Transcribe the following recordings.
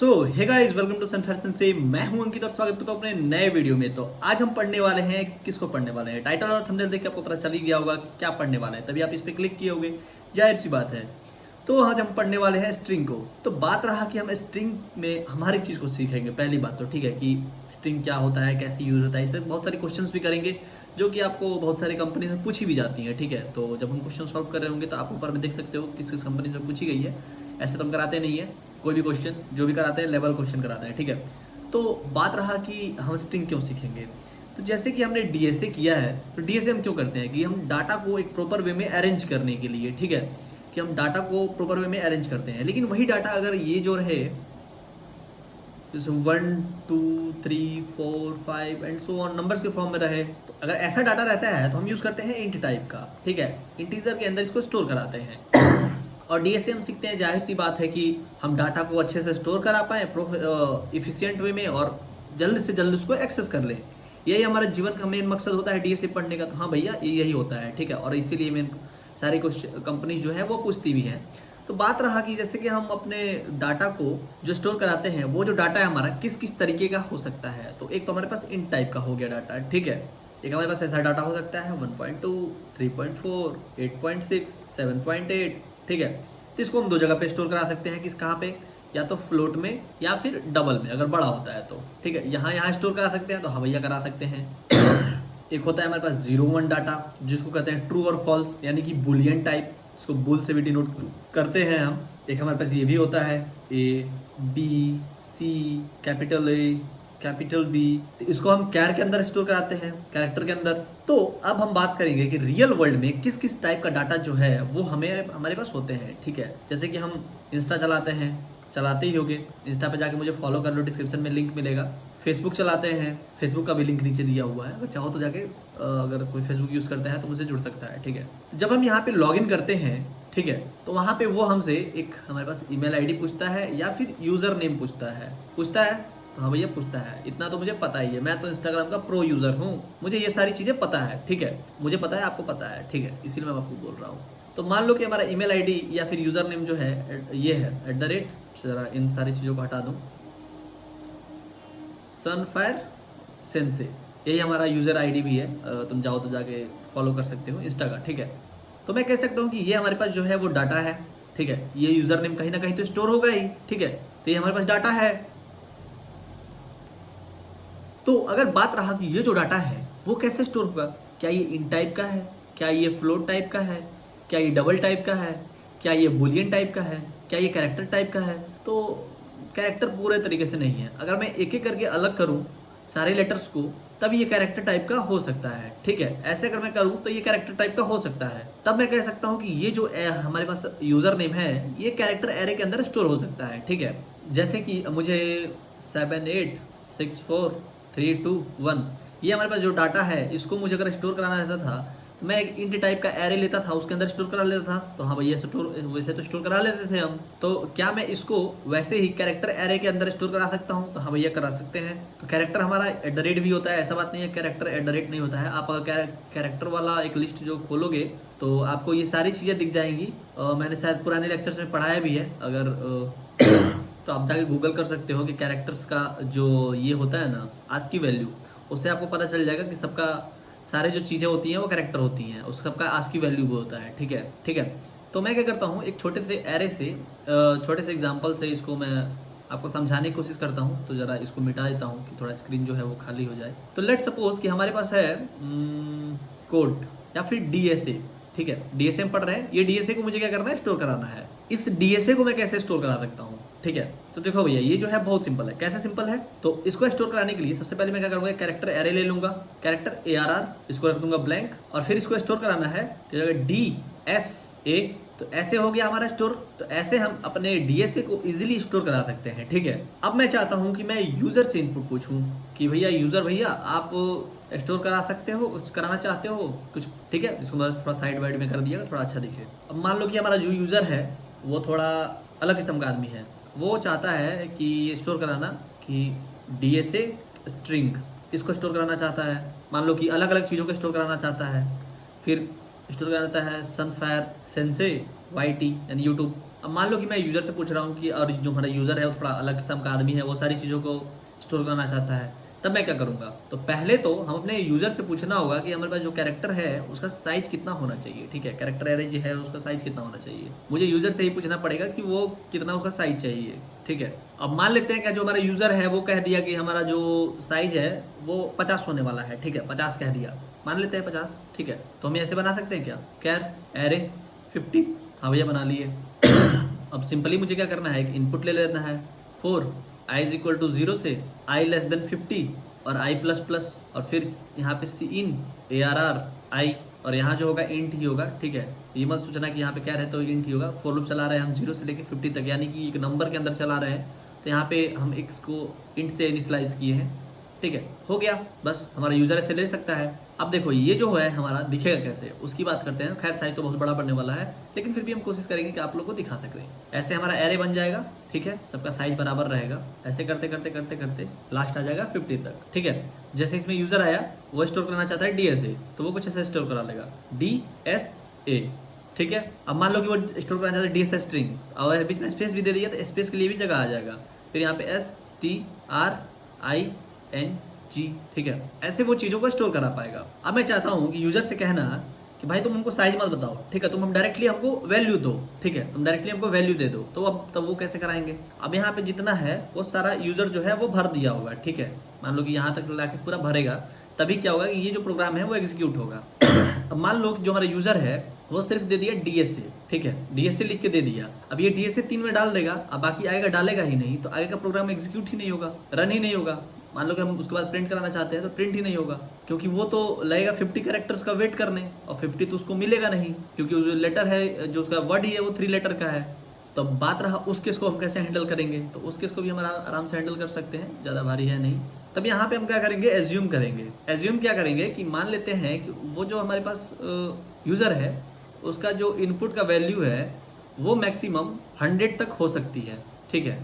So hey guys, welcome to Sun Fashion से। मैं हूं अंकित और स्वागत करता हूं अपने नए वीडियो में। तो आज हम पढ़ने वाले हैं, किसको पढ़ने वाले हैं? टाइटल और थंबनेल देख के आपको पता चल ही गया होगा क्या पढ़ने वाले हैं, तभी आप इस पर क्लिक किए होंगे, जाहिर सी बात है। तो आज हम पढ़ने वाले हैं स्ट्रिंग को। तो बात रहा कि हम स्ट्रिंग में हमारी चीज़ को सीखेंगे। पहली बात तो ठीक है कि स्ट्रिंग क्या होता है, कैसे यूज होता है, इस पर बहुत सारे क्वेश्चंस भी करेंगे जो कि आपको बहुत सारी कंपनी में पूछी भी जाती हैं। ठीक है, तो जब हम क्वेश्चन सॉल्व कर रहे होंगे तो आप ऊपर में देख सकते हो किस किस कंपनी में पूछी गई है। ऐसे तो हम कराते नहीं है, कोई भी क्वेश्चन जो भी कराते हैं लेवल क्वेश्चन कराते हैं। ठीक है, तो बात रहा कि हम स्ट्रिंग क्यों सीखेंगे। तो जैसे कि हमने डीएसए किया है, तो डीएसए हम क्यों करते हैं कि हम डाटा को एक प्रॉपर वे में अरेंज करने के लिए। ठीक है, कि हम डाटा को प्रॉपर वे में अरेंज करते हैं। लेकिन वही डाटा अगर ये जो रहे, जैसे 1 2 3 4 5 एंड सो ऑन नंबर्स के फॉर्म में रहे, तो अगर ऐसा डाटा रहता है तो हम यूज करते हैं इंट टाइप का। ठीक है, इंटीजर के अंदर इसको स्टोर कराते हैं। और डीएसए हम सीखते हैं, जाहिर सी बात है कि हम डाटा को अच्छे से स्टोर करा पाएँ इफिशियंट वे में और जल्द से जल्द उसको एक्सेस कर लें। यही हमारा जीवन का मेन मकसद होता है डीएसए पढ़ने का। तो हाँ भैया, यही होता है। ठीक है, और इसीलिए मेन सारी कुछ कंपनी जो है वो पूछती भी हैं। तो बात रहा कि जैसे कि हम अपने डाटा को जो स्टोर कराते हैं, वो जो डाटा है हमारा किस किस तरीके का हो सकता है। तो एक तो हमारे पास इन टाइप का हो गया डाटा। ठीक है, एक हमारे पास ऐसा डाटा हो सकता है 1.2 3.4 8.6 7.8। ठीक है, तो इसको हम दो जगह पे स्टोर करा सकते हैं। किस कहाँ पे, या तो फ्लोट में या फिर डबल में अगर बड़ा होता है तो। ठीक है, यहाँ स्टोर करा सकते हैं, तो हाँ भैया करा सकते हैं। एक होता है हमारे पास 0 1 डाटा, जिसको कहते हैं ट्रू और फॉल्स, यानी कि बुलियन टाइप, इसको बुल से भी डिनोट करते हैं हम। एक हमारे पास ये भी होता है A B C, capital A capital B, तो इसको हम कैर के अंदर स्टोर कराते हैं, कैरेक्टर के अंदर। तो अब हम बात करेंगे कि रियल वर्ल्ड में किस किस टाइप का डाटा जो है वो हमारे पास होते हैं। ठीक है, जैसे कि हम इंस्टा चलाते हैं, चलाते ही होगे, इंस्टा पे जाके मुझे फॉलो कर लो, डिस्क्रिप्शन में लिंक मिलेगा। फेसबुक चलाते हैं, फेसबुक का भी लिंक नीचे दिया हुआ है, अगर चाहो तो जाके अगर कोई फेसबुक यूज़ करता है तो मुझसे जुड़ सकता है। ठीक है, जब हम यहाँ पे लॉगिन करते हैं, ठीक है, तो वहाँ पे वो हमसे एक हमारे पास ईमेल आईडी पूछता है या फिर यूज़र नेम पूछता है। तो हाँ भैया पूछता है, इतना तो मुझे पता ही है, मैं तो इंस्टाग्राम का प्रो यूज़र हूँ, मुझे ये सारी चीज़ें पता है। ठीक है, मुझे पता है, आपको पता है। ठीक है, इसीलिए मैं आपको बोल रहा हूँ। तो मान लो कि हमारा ईमेल आईडी या फिर यूज़र नेम जो है ये है @ जरा इन सारी चीज़ों को हटा दूँ, सनफायर सेंसे, यही हमारा यूज़र आईडी भी है। तुम चाहो तो जाके फॉलो कर सकते हो इंस्टा का। ठीक है, तो मैं कह सकता हूँ कि ये हमारे पास जो है वो डाटा है। ठीक है, ये यूज़र नेम कहीं ना कहीं तो स्टोर होगा ही। ठीक है, तो ये हमारे पास डाटा है। तो अगर बात रहा कि ये जो डाटा है वो कैसे स्टोर होगा, क्या ये इन टाइप का है, क्या ये फ्लोट टाइप का है, क्या ये डबल टाइप का है, क्या ये बुलियन टाइप का है, क्या ये कैरेक्टर टाइप का है। तो कैरेक्टर पूरे तरीके से नहीं है। अगर मैं एक एक करके अलग करूं सारे लेटर्स को, तब ये कैरेक्टर टाइप का हो सकता है। ठीक है, ऐसे अगर मैं करूं तो ये कैरेक्टर टाइप का हो सकता है। तब मैं कह सकता हूं कि ये जो हमारे पास यूज़र नेम है ये कैरेक्टर एरे के अंदर स्टोर हो सकता है। ठीक है, जैसे कि मुझे 7 8 6 4 3 2 1, ये हमारे पास जो डाटा है इसको मुझे अगर स्टोर कराना रहता था तो मैं एक इंट टाइप का एरे लेता था, उसके अंदर स्टोर करा लेता था। तो हाँ भैया वैसे तो स्टोर करा लेते थे हम। तो क्या मैं इसको वैसे ही कैरेक्टर एरे के अंदर स्टोर करा सकता हूँ? तो हाँ भैया करा सकते हैं। तो कैरेक्टर हमारा @ भी होता है, ऐसा बात नहीं है कैरेक्टर @ नहीं होता है। आप अगर कैरेक्टर वाला एक लिस्ट जो खोलोगे तो आपको ये सारी चीज़ें दिख जाएंगी। मैंने शायद पुराने लेक्चर्स में पढ़ाया भी है, अगर तो आप जाके गूगल कर सकते हो कि कैरेक्टर्स का जो ये होता है ना आज की वैल्यू, उससे आपको पता चल जाएगा कि सबका सारे जो चीज़ें होती हैं वो कैरेक्टर होती हैं, उस सबका आज की वैल्यू वो होता है। ठीक है, ठीक है। तो मैं क्या करता हूँ, एक छोटे से एरे से छोटे से एग्जांपल से इसको मैं आपको समझाने की कोशिश करता हूँ। तो ज़रा इसको मिटा देता हूँ कि थोड़ा स्क्रीन जो है वो खाली हो जाए। तो लेट सपोज कि हमारे पास है कोड या फिर डीएसए। ठीक है, डीएसए हम पढ़ रहे हैं, ये डीएसए को मुझे क्या करना है, स्टोर कराना है। इस डीएसए को मैं कैसे स्टोर करा सकता हूँ? ठीक है, तो देखो भैया ये जो है बहुत सिंपल है। कैसे सिंपल है? तो इसको स्टोर कराने के लिए सबसे पहले मैं क्या करूँगा, कैरेक्टर एरे ले लूंगा, कैरेक्टर ARR, इसको रख दूंगा ब्लैंक, और फिर इसको स्टोर कराना है DSA। तो ऐसे हो गया हमारा स्टोर। तो ऐसे हम अपने डीएसए को इजीली स्टोर करा सकते हैं। ठीक है, अब मैं चाहता हूँ कि मैं यूजर से इनपुट पूछूं कि भैया आप स्टोर करा सकते हो, कुछ कराना चाहते हो कुछ। ठीक है, इसको बस थोड़ा साइड वाइड में कर दिया थोड़ा अच्छा दिखे। अब मान लो कि हमारा जो यूज़र है वो थोड़ा अलग किस्म का आदमी है, वो चाहता है कि ये स्टोर कराना कि डीएसए स्ट्रिंग, इसको स्टोर कराना चाहता है। मान लो कि अलग अलग चीज़ों को स्टोर कराना चाहता है। फिर स्टोर कराना चाहता है सनफायर सेंसे YT यानी यूट्यूब। अब मान लो कि मैं यूज़र से पूछ रहा हूँ कि और जो हमारा यूज़र है वो थोड़ा अलग किस्म का आदमी है, वो सारी चीज़ों को स्टोर करना चाहता है, तब मैं क्या करूँगा? तो पहले तो हम अपने यूज़र से पूछना होगा कि हमारे पास जो कैरेक्टर है उसका साइज़ कितना होना चाहिए, ठीक है? कैरेक्टर एरे जो है उसका साइज़ कितना होना चाहिए? मुझे यूज़र से ही पूछना पड़ेगा कि वो कितना उसका साइज़ चाहिए, ठीक है? अब मान लेते हैं कि जो हमारा यूज़र है वो कह दिया कि हमारा जो साइज़ है वो 50 होने वाला है, ठीक है? 50 कह दिया, मान लेते हैं 50, ठीक है? तो हम ऐसे बना सकते हैं क्या? कैर एरे 50, हाँ भैया बना लिए। अब सिंपली मुझे क्या करना है, एक इनपुट ले लेना है, 4 i इज इक्वल टू 0 से i लेस देन 50 और i प्लस प्लस, और फिर यहाँ पे सी इन ARR i, और यहाँ जो होगा इंट ही होगा, ठीक है? ये मत सोचना कि यहाँ पे क्या रहता है, इंट ही होगा। फॉर लूप चला रहे हैं हम 0 से लेके 50 तक, यानी कि एक नंबर के अंदर चला रहे हैं, तो यहाँ पे हम x को इंट से इनिशियलाइज किए हैं, ठीक है? हो गया, बस हमारा यूजर ऐसे ले सकता है। अब देखो ये जो है हमारा दिखेगा कैसे, उसकी बात करते हैं। खैर साइज तो बहुत बड़ा पड़ने वाला है, लेकिन फिर भी हम कोशिश करेंगे कि आप लोग को दिखा सकें। ऐसे हमारा एरे बन जाएगा, ठीक है? सबका साइज बराबर रहेगा। ऐसे करते करते करते करते लास्ट आ जाएगा 50 तक, ठीक है? जैसे इसमें यूजर आया, वो स्टोर करना चाहता है DSA, तो वो कुछ ऐसे स्टोर करा लेगा, DSA, ठीक है? अब मान लो कि वो स्टोर करना चाहता है DSA स्ट्रिंग, और बीच में स्पेस भी दे दिया, तो स्पेस के लिए भी जगह आ जाएगा। फिर यहाँ पे STRING, ठीक है? ऐसे वो चीज़ों को स्टोर करा पाएगा। अब मैं चाहता हूँ कि यूजर से कहना कि भाई तुम हमको साइज मत बताओ, ठीक है? तुम हम डायरेक्टली हमको वैल्यू दो, ठीक है? तुम डायरेक्टली हमको वैल्यू दे दो। तो अब तब वो कैसे कराएंगे? अब यहाँ पे जितना है वो सारा यूजर जो है वो भर दिया होगा, ठीक है? मान लो कि यहाँ तक लाके पूरा भरेगा, तभी क्या होगा कि ये जो प्रोग्राम है वो एग्जीक्यूट होगा। अब मान लो कि जो हमारा यूजर है वो सिर्फ दे दिया DSA, ठीक है? DSA लिख के दे दिया। अब ये DSA 3 में डाल देगा, अब बाकी आएगा डालेगा ही नहीं, तो आगे का प्रोग्राम एग्जीक्यूट ही नहीं होगा, रन ही नहीं होगा। मान लो कि हम उसके बाद प्रिंट कराना चाहते हैं तो प्रिंट ही नहीं होगा, क्योंकि वो तो लगेगा 50 कैरेक्टर्स का वेट करने, और 50 तो उसको मिलेगा नहीं, क्योंकि जो लेटर है, जो उसका वर्ड ही है वो 3 लेटर का है। तो बात रहा उस केस को हम कैसे हैंडल करेंगे, तो उस केस को भी हम आराम से हैंडल कर सकते हैं, ज़्यादा भारी है नहीं। तब यहाँ पे हम क्या करेंगे, एज्यूम करेंगे। एज्यूम क्या करेंगे कि मान लेते हैं कि वो जो हमारे पास यूज़र है उसका जो इनपुट का वैल्यू है वो मैक्सिमम 100 तक हो सकती है, ठीक है?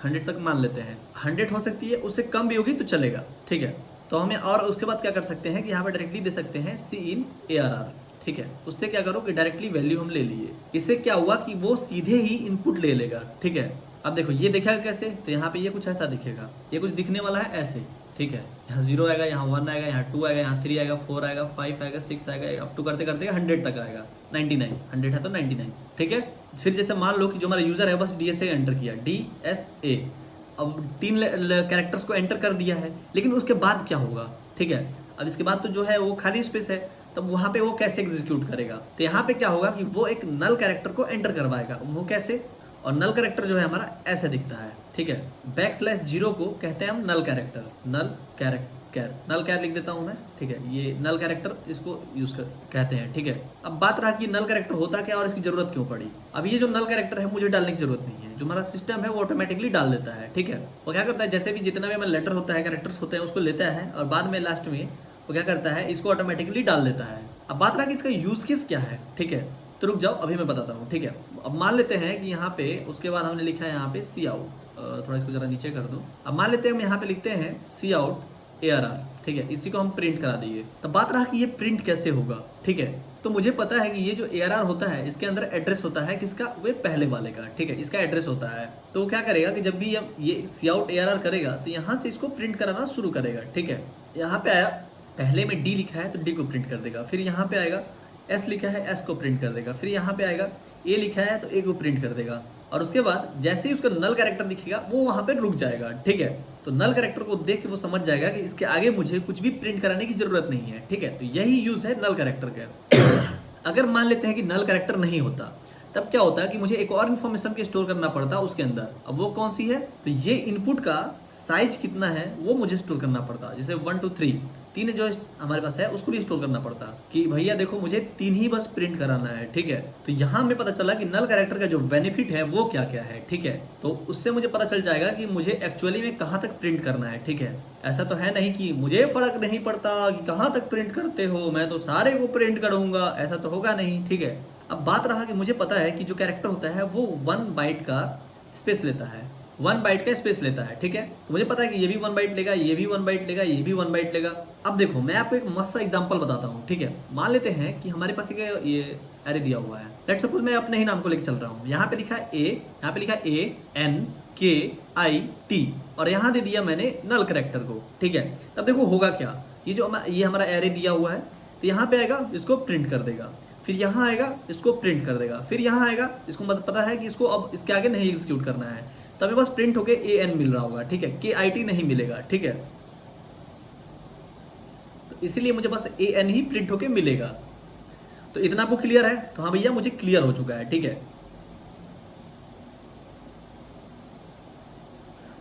100 तक मान लेते हैं, 100 हो सकती है, उससे कम भी होगी तो चलेगा, ठीक है? तो हमें और उसके बाद क्या कर सकते हैं कि यहाँ पे डायरेक्टली दे सकते हैं CIN ARR, ठीक है? उससे क्या करो कि डायरेक्टली वैल्यू हम ले लिए। इससे क्या हुआ कि वो सीधे ही इनपुट ले लेगा, ठीक है? अब देखो ये दिखेगा कैसे, तो यहाँ पे ये कुछ ऐसा दिखेगा, ये कुछ दिखने वाला है ऐसे, ठीक है? यहाँ 0 आएगा, यहाँ 1 आएगा, यहाँ 2 आएगा, यहाँ 3 आएगा, 4 आएगा, 5 आएगा, 6 आएगा, अप टू करते करते 100 तक आएगा, 99, 100 है तो 99, ठीक है? फिर जैसे मान लो कि जो हमारा यूजर है बस DSA एंटर किया, DSA, अब 3 कैरेक्टर्स को एंटर कर दिया है, लेकिन उसके बाद क्या होगा, ठीक है? अब इसके बाद तो जो है वो खाली स्पेस है, तब वहाँ पे वो कैसे एग्जीक्यूट करेगा? तो यहाँ पे क्या होगा कि वो एक नल कैरेक्टर को एंटर करवाएगा। वो कैसे? और नल कैरेक्टर जो है हमारा ऐसे दिखता है, ठीक है? \0 को कहते हैं हम नल कैरेक्टर, नल कैर लिख देता हूं मैं, ठीक है? ये नल कैरेक्टर इसको यूज कर कहते हैं, ठीक है? अब बात रहा कि नल कैरेक्टर होता क्या और इसकी जरूरत क्यों पड़ी। अब ये जो नल कैरेक्टर है मुझे डालने की जरूरत नहीं है, जो हमारा सिस्टम है वो ऑटोमेटिकली डाल देता है, ठीक है? वो क्या करता है, जैसे भी जितना भी हमारा लेटर होता है, कैरेक्टर्स होते हैं, उसको लेता है और बाद में लास्ट में वो क्या करता है, इसको ऑटोमेटिकली डाल देता है। अब बात रहा कि इसका यूज केस क्या है, ठीक है? तो रुक जाओ, अभी मैं बताता हूँ, ठीक है? अब मान लेते हैं कि यहाँ पे उसके बाद हमने लिखा है यहाँ पे cout, थोड़ा इसको जरा नीचे कर दो। अब मान लेते हैं हम यहाँ पे लिखते हैं cout ARR, ठीक है? इसी को हम प्रिंट करा दिए। तब बात रहा कि ये प्रिंट कैसे होगा, ठीक है? तो मुझे पता है कि ये जो ARR होता है इसके अंदर एड्रेस होता है किसका, वे पहले वाले का, ठीक है? इसका एड्रेस होता है। तो क्या करेगा कि जब भी हम ये cout ARR करेगा तो यहाँ से इसको प्रिंट कराना शुरू करेगा, ठीक है? यहाँ पे आया, पहले में D लिखा है तो D को प्रिंट कर देगा, फिर यहाँ पे आएगा S लिखा है S को प्रिंट कर देगा, फिर यहाँ पे आएगा A लिखा है तो A को प्रिंट कर देगा, और उसके बाद जैसे ही उसका नल कैरेक्टर दिखेगा वो वहाँ पे रुक जाएगा, ठीक है? तो नल कैरेक्टर को देख के वो समझ जाएगा कि इसके आगे मुझे कुछ भी प्रिंट कराने की जरूरत नहीं है, ठीक है? तो यही यूज है नल कैरेक्टर का। अगर मान लेते हैं कि नल कैरेक्टर नहीं होता, तब क्या होता है कि मुझे एक और इन्फॉर्मेशन के स्टोर करना पड़ता उसके अंदर। अब वो कौन सी है, तो ये इनपुट का साइज कितना है वो मुझे स्टोर करना पड़ता। जैसे 1 2 3 तीन जो हमारे पास है उसको भी स्टोर करना पड़ता कि भैया देखो मुझे 3 ही बस प्रिंट कराना है, ठीक है? तो यहाँ हमें पता चला कि नल कैरेक्टर का जो बेनिफिट है वो क्या क्या है, ठीक है? तो उससे मुझे पता चल जाएगा कि मुझे एक्चुअली में कहाँ तक प्रिंट करना है, ठीक है? ऐसा तो है नहीं कि मुझे फर्क नहीं पड़ता कि कहाँ तक प्रिंट करते हो, मैं तो सारे को प्रिंट करूंगा, ऐसा तो होगा नहीं, ठीक है? अब बात रहा कि मुझे पता है कि जो कैरेक्टर होता है वो 1 बाइट का स्पेस लेता है, 1 बाइट का स्पेस लेता है, ठीक है। तो मुझे पता है कि ये भी 1 बाइट लेगा, ये भी 1 बाइट लेगा, ये भी 1 बाइट लेगा। अब देखो मैं आपको एक मस्त सा एग्जांपल बताता हूँ, ठीक है। मान लेते हैं कि हमारे पास एक ये एरे दिया हुआ है। लेट्स सपोज मैं अपने ही नाम को लेकर चल रहा हूँ। यहाँ पे लिखा है यहाँ पे लिखा है ANKIT और यहाँ दे दिया मैंने नल कैरेक्टर को, ठीक है। तब देखो होगा क्या, ये हमारा एरे दिया हुआ है, तो यहाँ पे आएगा, इसको प्रिंट कर देगा, फिर यहाँ आएगा, इसको प्रिंट कर देगा, फिर यहाँ आएगा, इसको मतलब पता है कि इसको अब इसके आगे नहीं एग्जीक्यूट करना है, तभी बस प्रिंट होके AN मिल रहा होगा, ठीक है। KIT नहीं मिलेगा, ठीक है। तो इसीलिए मुझे बस AN ही प्रिंट होके मिलेगा। तो इतना आपको क्लियर है? तो हाँ भैया मुझे क्लियर हो चुका है, ठीक है।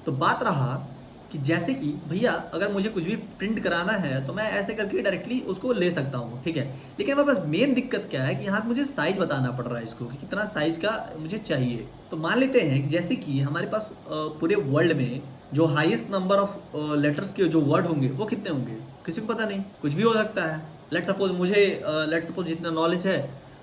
तो बात रहा कि जैसे कि भैया अगर मुझे कुछ भी प्रिंट कराना है तो मैं ऐसे करके डायरेक्टली उसको ले सकता हूँ, ठीक है। लेकिन हमारे पास मेन दिक्कत क्या है कि यहाँ पे मुझे साइज बताना पड़ रहा है इसको कि कितना साइज का मुझे चाहिए। तो मान लेते हैं कि जैसे कि हमारे पास पूरे वर्ल्ड में जो हाईएस्ट नंबर ऑफ लेटर्स के जो वर्ड होंगे वो कितने होंगे, किसी को पता नहीं, कुछ भी हो सकता है। लेट सपोज जितना नॉलेज है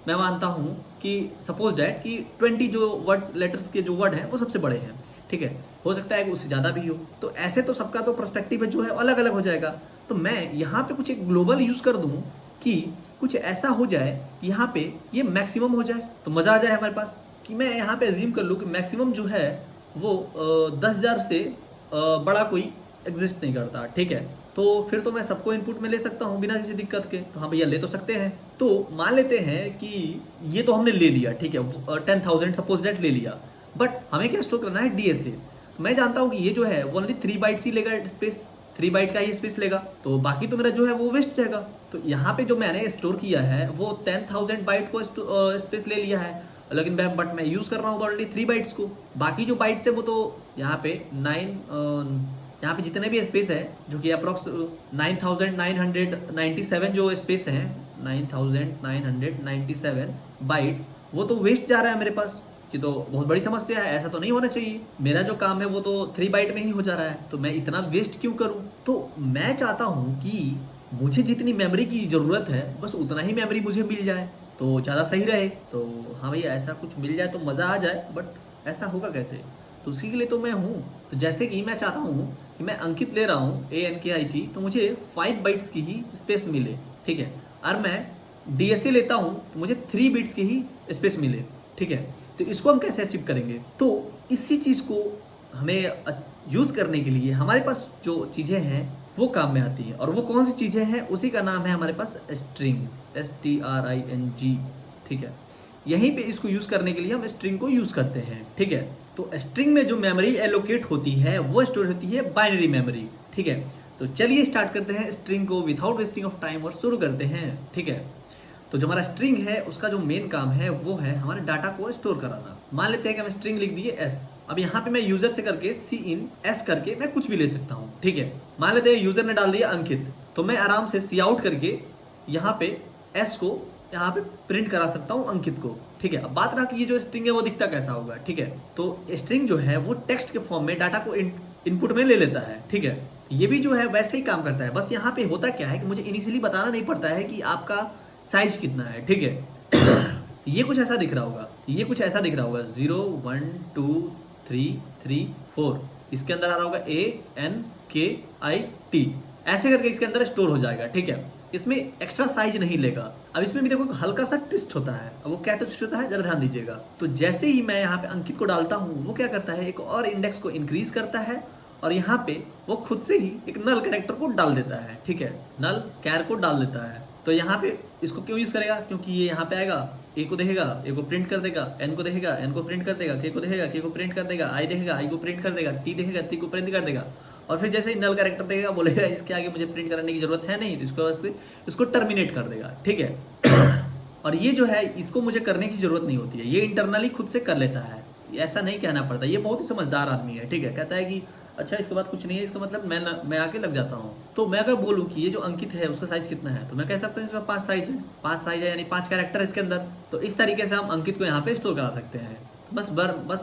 मैं मानता हूँ कि सपोज डैट कि 20 जो वर्ड्स लेटर्स के जो वर्ड हैं वो सबसे बड़े हैं, ठीक है। हो सकता है कि उससे ज़्यादा भी हो। तो ऐसे तो सबका तो पर्सपेक्टिव जो है अलग अलग हो जाएगा। तो मैं यहाँ पे कुछ एक ग्लोबल यूज़ कर दूँ कि कुछ ऐसा हो जाए कि यहाँ पे ये मैक्सिमम हो जाए, तो मज़ा आ जाए हमारे पास। कि मैं यहाँ पे एज्यूम कर लूँ कि मैक्सिमम जो है वो 10,000 से बड़ा कोई एग्जिस्ट नहीं करता, ठीक है। तो फिर तो मैं सबको इनपुट में ले सकता हूँ बिना किसी दिक्कत के। तो हाँ भैया ले तो सकते हैं। तो मान लेते हैं कि ये तो हमने ले लिया, ठीक है, 10,000 सपोज दैट ले लिया, बट हमें क्या स्टोर करना है DSA। तो मैं जानता हूँ कि ये जो है वो ओनली 3 बाइट्स ही लेगा स्पेस, 3 बाइट का ही स्पेस लेगा, तो बाकी तो मेरा जो है वो वेस्ट जाएगा। तो यहाँ पे जो मैंने स्टोर किया है वो 10,000 बाइट को स्पेस ले लिया है, लेकिन बट मैं यूज़ कर रहा हूँ ऑलरेडी 3 बाइट्स को। बाकी जो बाइट्स है वो तो यहाँ पे 9 यहाँ पे जितने भी स्पेस है जो कि अप्रॉक्स 9,997 जो स्पेस है, 9,997 बाइट, वो तो वेस्ट जा रहा है मेरे पास। ये तो बहुत बड़ी समस्या है, ऐसा तो नहीं होना चाहिए। मेरा जो काम है वो तो 3 बाइट में ही हो जा रहा है, तो मैं इतना वेस्ट क्यों करूं। तो मैं चाहता हूं कि मुझे जितनी मेमोरी की ज़रूरत है बस उतना ही मेमोरी मुझे मिल जाए तो ज़्यादा सही रहे। तो हाँ भैया ऐसा कुछ मिल जाए तो मज़ा आ जाए, बट ऐसा होगा कैसे, तो उसी के लिए तो मैं हूँ। तो जैसे कि मैं चाहता हूँ कि मैं अंकित ले रहा हूँ ANKIT, तो मुझे 5 बाइट्स की ही स्पेस मिले, ठीक है। और मैं DSA लेता हूँ तो मुझे 3 बिट्स की ही स्पेस मिले, ठीक है। तो इसको हम कैसे अचीव करेंगे, तो इसी चीज़ को हमें यूज़ करने के लिए हमारे पास जो चीज़ें हैं वो काम में आती हैं। और वो कौन सी चीज़ें हैं उसी का नाम है हमारे पास स्ट्रिंग, STRING, ठीक है। यहीं पे इसको यूज़ करने के लिए हम स्ट्रिंग को यूज़ करते हैं, ठीक है। तो स्ट्रिंग में जो मेमोरी एलोकेट होती है वो स्टोर होती है बाइनरी मेमोरी, ठीक है। तो चलिए स्टार्ट करते हैं स्ट्रिंग को विदाउट वेस्टिंग ऑफ टाइम और शुरू करते हैं, ठीक है। तो जो हमारा स्ट्रिंग है उसका जो मेन काम है वो है हमारे डाटा को स्टोर कराना। मान लेते हैं कि हम स्ट्रिंग लिख दिए S। अब यहाँ पे मैं यूजर से करके CIN S करके मैं कुछ भी ले सकता हूँ, ठीक है। मान लेते हैं यूजर ने डाल दिया अंकित, तो मैं आराम से Cout करके यहाँ पे S को यहाँ पे प्रिंट करा सकता हूँ अंकित को, ठीक है। अब बात रहा कि ये जो स्ट्रिंग है वो दिखता कैसा होगा, ठीक है। तो स्ट्रिंग जो है वो टेक्स्ट के फॉर्म में डाटा को इनपुट में ले लेता है, ठीक है। ये भी जो है वैसे ही काम करता है, बस यहाँ पे होता क्या है कि मुझे इनिशियली बताना नहीं पड़ता है कि आपका साइज कितना है, ठीक है। ये कुछ ऐसा दिख रहा होगा, ये कुछ ऐसा दिख रहा होगा 0 1 2 3 3 4, इसके अंदर आ रहा होगा ANKIT, ऐसे करके इसके अंदर स्टोर हो जाएगा, ठीक है। इसमें एक्स्ट्रा साइज नहीं लेगा। अब इसमें भी देखो हल्का सा ट्विस्ट होता है। अब वो क्या ट्विस्ट होता है जरा ध्यान दीजिएगा। तो जैसे ही मैं यहाँ पे अंकित को डालता हूँ वो क्या करता है, एक और इंडेक्स को इंक्रीज करता है और यहाँ पे वो खुद से ही एक नल कैरेक्टर को डाल देता है, ठीक है, नल कैर को डाल देता है। तो यहाँ पे इसको क्यों यूज करेगा, क्योंकि ये यहाँ पे आएगा, A को देखेगा, A को प्रिंट कर देगा, N को देखेगा, N को प्रिंट कर देगा, K को देखेगा, K को प्रिंट कर देगा, I देखेगा, I को प्रिंट कर देगा, T देखेगा, T को प्रिंट कर देगा। और फिर जैसे ही नल कैरेक्टर देखेगा बोलेगा इसके आगे मुझे प्रिंट करने की जरूरत है नहीं, तो इसको टर्मिनेट कर देगा, ठीक है। और ये जो है इसको मुझे करने की जरूरत नहीं होती है, ये इंटरनली खुद से कर लेता है, ऐसा नहीं कहना पड़ता। ये बहुत ही समझदार आदमी है, ठीक है। कहता है कि अच्छा इसके बाद कुछ नहीं है, इसका मतलब मैं आके लग जाता हूँ। तो मैं अगर बोलूँ कि ये जो अंकित है उसका साइज कितना है, तो मैं कह सकता हूँ इसका 5 साइज है, 5 साइज है यानी 5 कैरेक्टर है इसके अंदर। तो इस तरीके से हम अंकित को यहाँ पे स्टोर करा सकते हैं। बस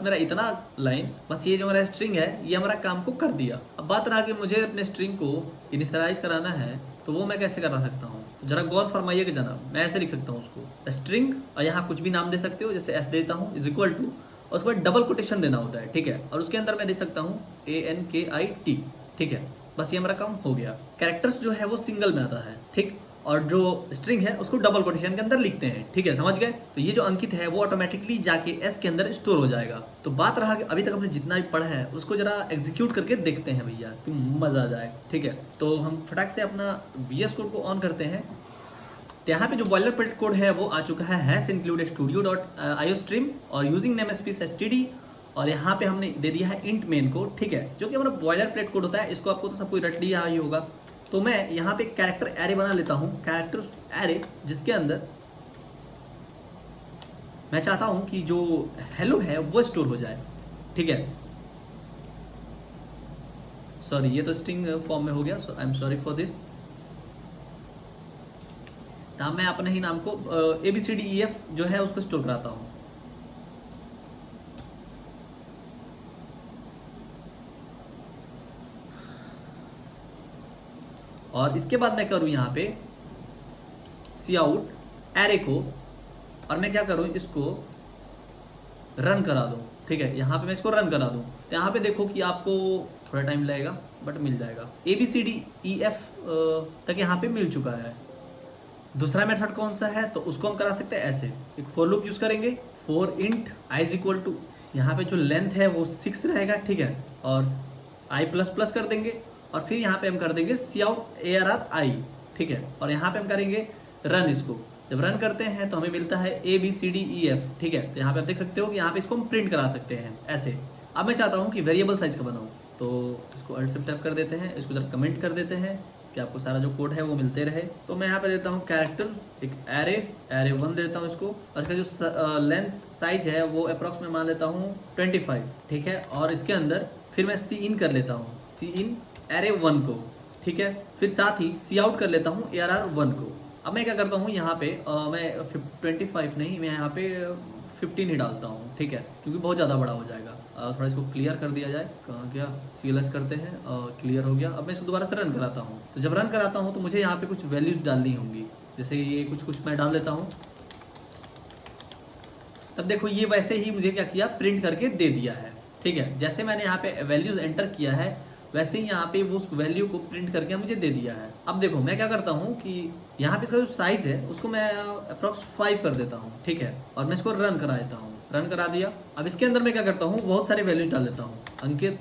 मेरा इतना लाइन, बस ये जो मेरा स्ट्रिंग है ये हमारा काम को कर दिया। अब बात रहा कि मुझे अपने स्ट्रिंग को इनिशियलाइज कराना है, तो वो मैं कैसे करा सकता हूँ, जरा गौर फरमाइए कि जनाब। मैं ऐसे लिख सकता हूँ उसको स्ट्रिंग, और यहाँ कुछ भी नाम दे सकते हो, जैसे S देता हूँ इज इक्वल टू और उसके बाद डबल कोटेशन देना होता है, ठीक है। और उसके अंदर मैं दे सकता हूँ ANKIT, ठीक है। बस ये हमारा काम हो गया। कैरेक्टर्स जो है वो सिंगल में आता है, ठीक, और जो स्ट्रिंग है उसको डबल कोटेशन के अंदर लिखते हैं, ठीक है, समझ गए। तो ये जो अंकित है वो ऑटोमेटिकली जाके एस के अंदर स्टोर हो जाएगा। तो बात रहा कि अभी तक हमने जितना भी पढ़ा है उसको जरा एग्जीक्यूट करके देखते हैं भैया, कि मजा आ जाए, ठीक है। तो हम फटाक से अपना VS कोड को ऑन करते हैं। तो यहाँ पे जो बॉयलर प्लेट कोड है वो आ चुका है हैश इंक्लूड studio.iostream और यूजिंग नेम स्पेस std, और यहाँ पे हमने दे दिया है इंट मेन कोड, ठीक है, जो कि हमारा बॉयलर प्लेट कोड होता है। इसको आपको तो सब कोई रट लिया ही होगा। तो मैं यहाँ पे कैरेक्टर एरे बना लेता हूँ, कैरेक्टर एरे, जिसके अंदर मैं चाहता हूँ कि जो हेलो है वो स्टोर हो जाए, ठीक है। सॉरी, ये तो स्ट्रिंग फॉर्म में हो गया, I am sorry for this. नाम मैं अपने ही नाम को ABCDEF जो है उसको स्टोर कराता हूँ। और इसके बाद मैं करूँ यहाँ पे सी आउट एरे को, और मैं क्या करूँ, इसको रन करा दूँ, ठीक है। यहाँ पे मैं इसको रन करा दूँ तो यहाँ पे देखो कि आपको थोड़ा टाइम लगेगा बट मिल जाएगा। ABCDEF तक यहाँ पे मिल चुका है। दूसरा मेथड कौन सा है, तो उसको हम करा सकते हैं ऐसे, एक फॉर लूप यूज करेंगे, for int i is equal to, यहाँ पे जो लेंथ है वो 6 रहेगा, ठीक है, और i++ कर देंगे, और फिर यहाँ पे हम कर देंगे सी आउट ARRI, ठीक है, और यहाँ पे हम करेंगे रन। इसको जब रन करते हैं तो हमें मिलता है ABCDEF, ठीक है। तो यहाँ पे आप देख सकते हो कि यहाँ पे इसको हम प्रिंट करा सकते हैं ऐसे। अब मैं चाहता हूँ कि वेरिएबल साइज का बनाऊँ, तो इसको Alt+F कर देते हैं, इसको जरा कमेंट कर देते हैं कि आपको सारा जो कोड है वो मिलते रहे। तो मैं यहाँ पे देता हूँ कैरेक्टर, एक एरे 1 देता हूँ इसको, और इसका जो लेंथ साइज है वो अप्रॉक्स में मान लेता हूँ 25, ठीक है। और इसके अंदर फिर मैं सी इन कर लेता हूँ, सी इन एरे 1 को, ठीक है। फिर साथ ही सी आउट कर लेता हूँ ARR1 को। अब मैं क्या करता हूँ यहाँ पे मैं 25 नहीं, मैं यहाँ पे 15 ही डालता हूँ, ठीक है, क्योंकि बहुत ज़्यादा बड़ा हो जाएगा। थोड़ा इसको क्लियर कर दिया जाए, कहाँ गया, CLS करते हैं, क्लियर हो गया। अब मैं इसको दोबारा से रन कराता हूँ। तो जब रन कराता हूँ तो मुझे यहाँ पे कुछ वैल्यूज डालनी होंगी, जैसे ये कुछ मैं डाल लेता हूँ। तब देखो ये वैसे ही मुझे क्या किया, प्रिंट करके दे दिया है, ठीक है। जैसे मैंने यहाँ पे वैल्यूज एंटर किया है वैसे ही यहाँ पे वो उस वैल्यू को प्रिंट करके मुझे दे दिया है। अब देखो मैं क्या करता हूँ कि यहाँ पे इसका जो साइज है उसको मैं अप्रॉक्स 5 कर देता हूँ, ठीक है, और मैं इसको रन करा देता हूँ। रन करा दिया। अब इसके अंदर मैं क्या करता हूँ, बहुत सारे वैल्यूज डाल देता हूँ, अंकित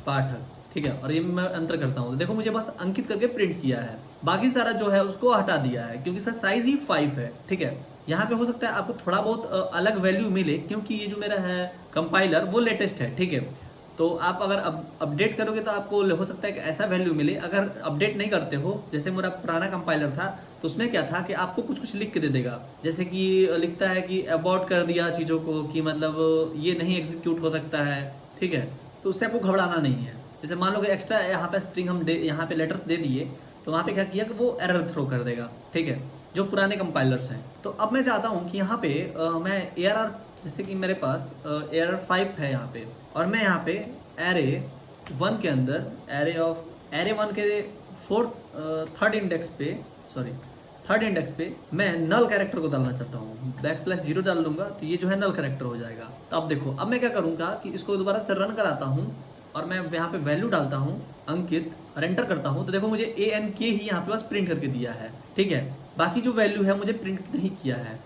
पाठक, ठीक है, और ये मैं अंतर करता हूँ। तो देखो मुझे बस अंकित करके प्रिंट किया है, बाकी सारा जो है उसको हटा दिया है क्योंकि इसका साइज ही 5 है, ठीक है। यहाँ पे हो सकता है आपको थोड़ा बहुत अलग वैल्यू मिले क्योंकि ये जो मेरा है कंपाइलर वो लेटेस्ट है, ठीक है। तो आप अगर अपडेट करोगे तो आपको हो सकता है कि ऐसा वैल्यू मिले। अगर अपडेट नहीं करते हो, जैसे मेरा पुराना कंपाइलर था तो उसमें क्या था कि आपको कुछ लिख के दे देगा, जैसे कि लिखता है कि अबॉर्ट कर दिया चीज़ों को, कि मतलब ये नहीं एग्जीक्यूट हो सकता है, ठीक है। तो उससे आपको घबराना नहीं है। जैसे मान लो कि एक्स्ट्रा यहाँ पे स्ट्रिंग हम यहाँ पे लेटर्स दे दिए तो वहाँ पे क्या किया कि वो एरर थ्रो कर देगा, ठीक है, जो पुराने कंपाइलर्स हैं। तो अब मैं चाहता हूँ कि यहाँ पे मैं ARR, जैसे कि मेरे पास ARR5 है यहाँ पे, और मैं यहाँ पे एरे 1 के अंदर एरे 1 के थर्ड इंडेक्स पे मैं नल कैरेक्टर को डालना चाहता हूँ। \0 डाल लूंगा तो ये जो है नल कैरेक्टर हो जाएगा। तो अब देखो अब मैं क्या करूँगा कि इसको दोबारा से रन कराता हूँ और मैं यहाँ पे वैल्यू डालता हूँ अंकित और एंटर करता हूँ। तो देखो मुझे ANK ही यहाँ पे बस प्रिंट करके दिया है, ठीक है, बाकी जो वैल्यू है मुझे प्रिंट नहीं किया है।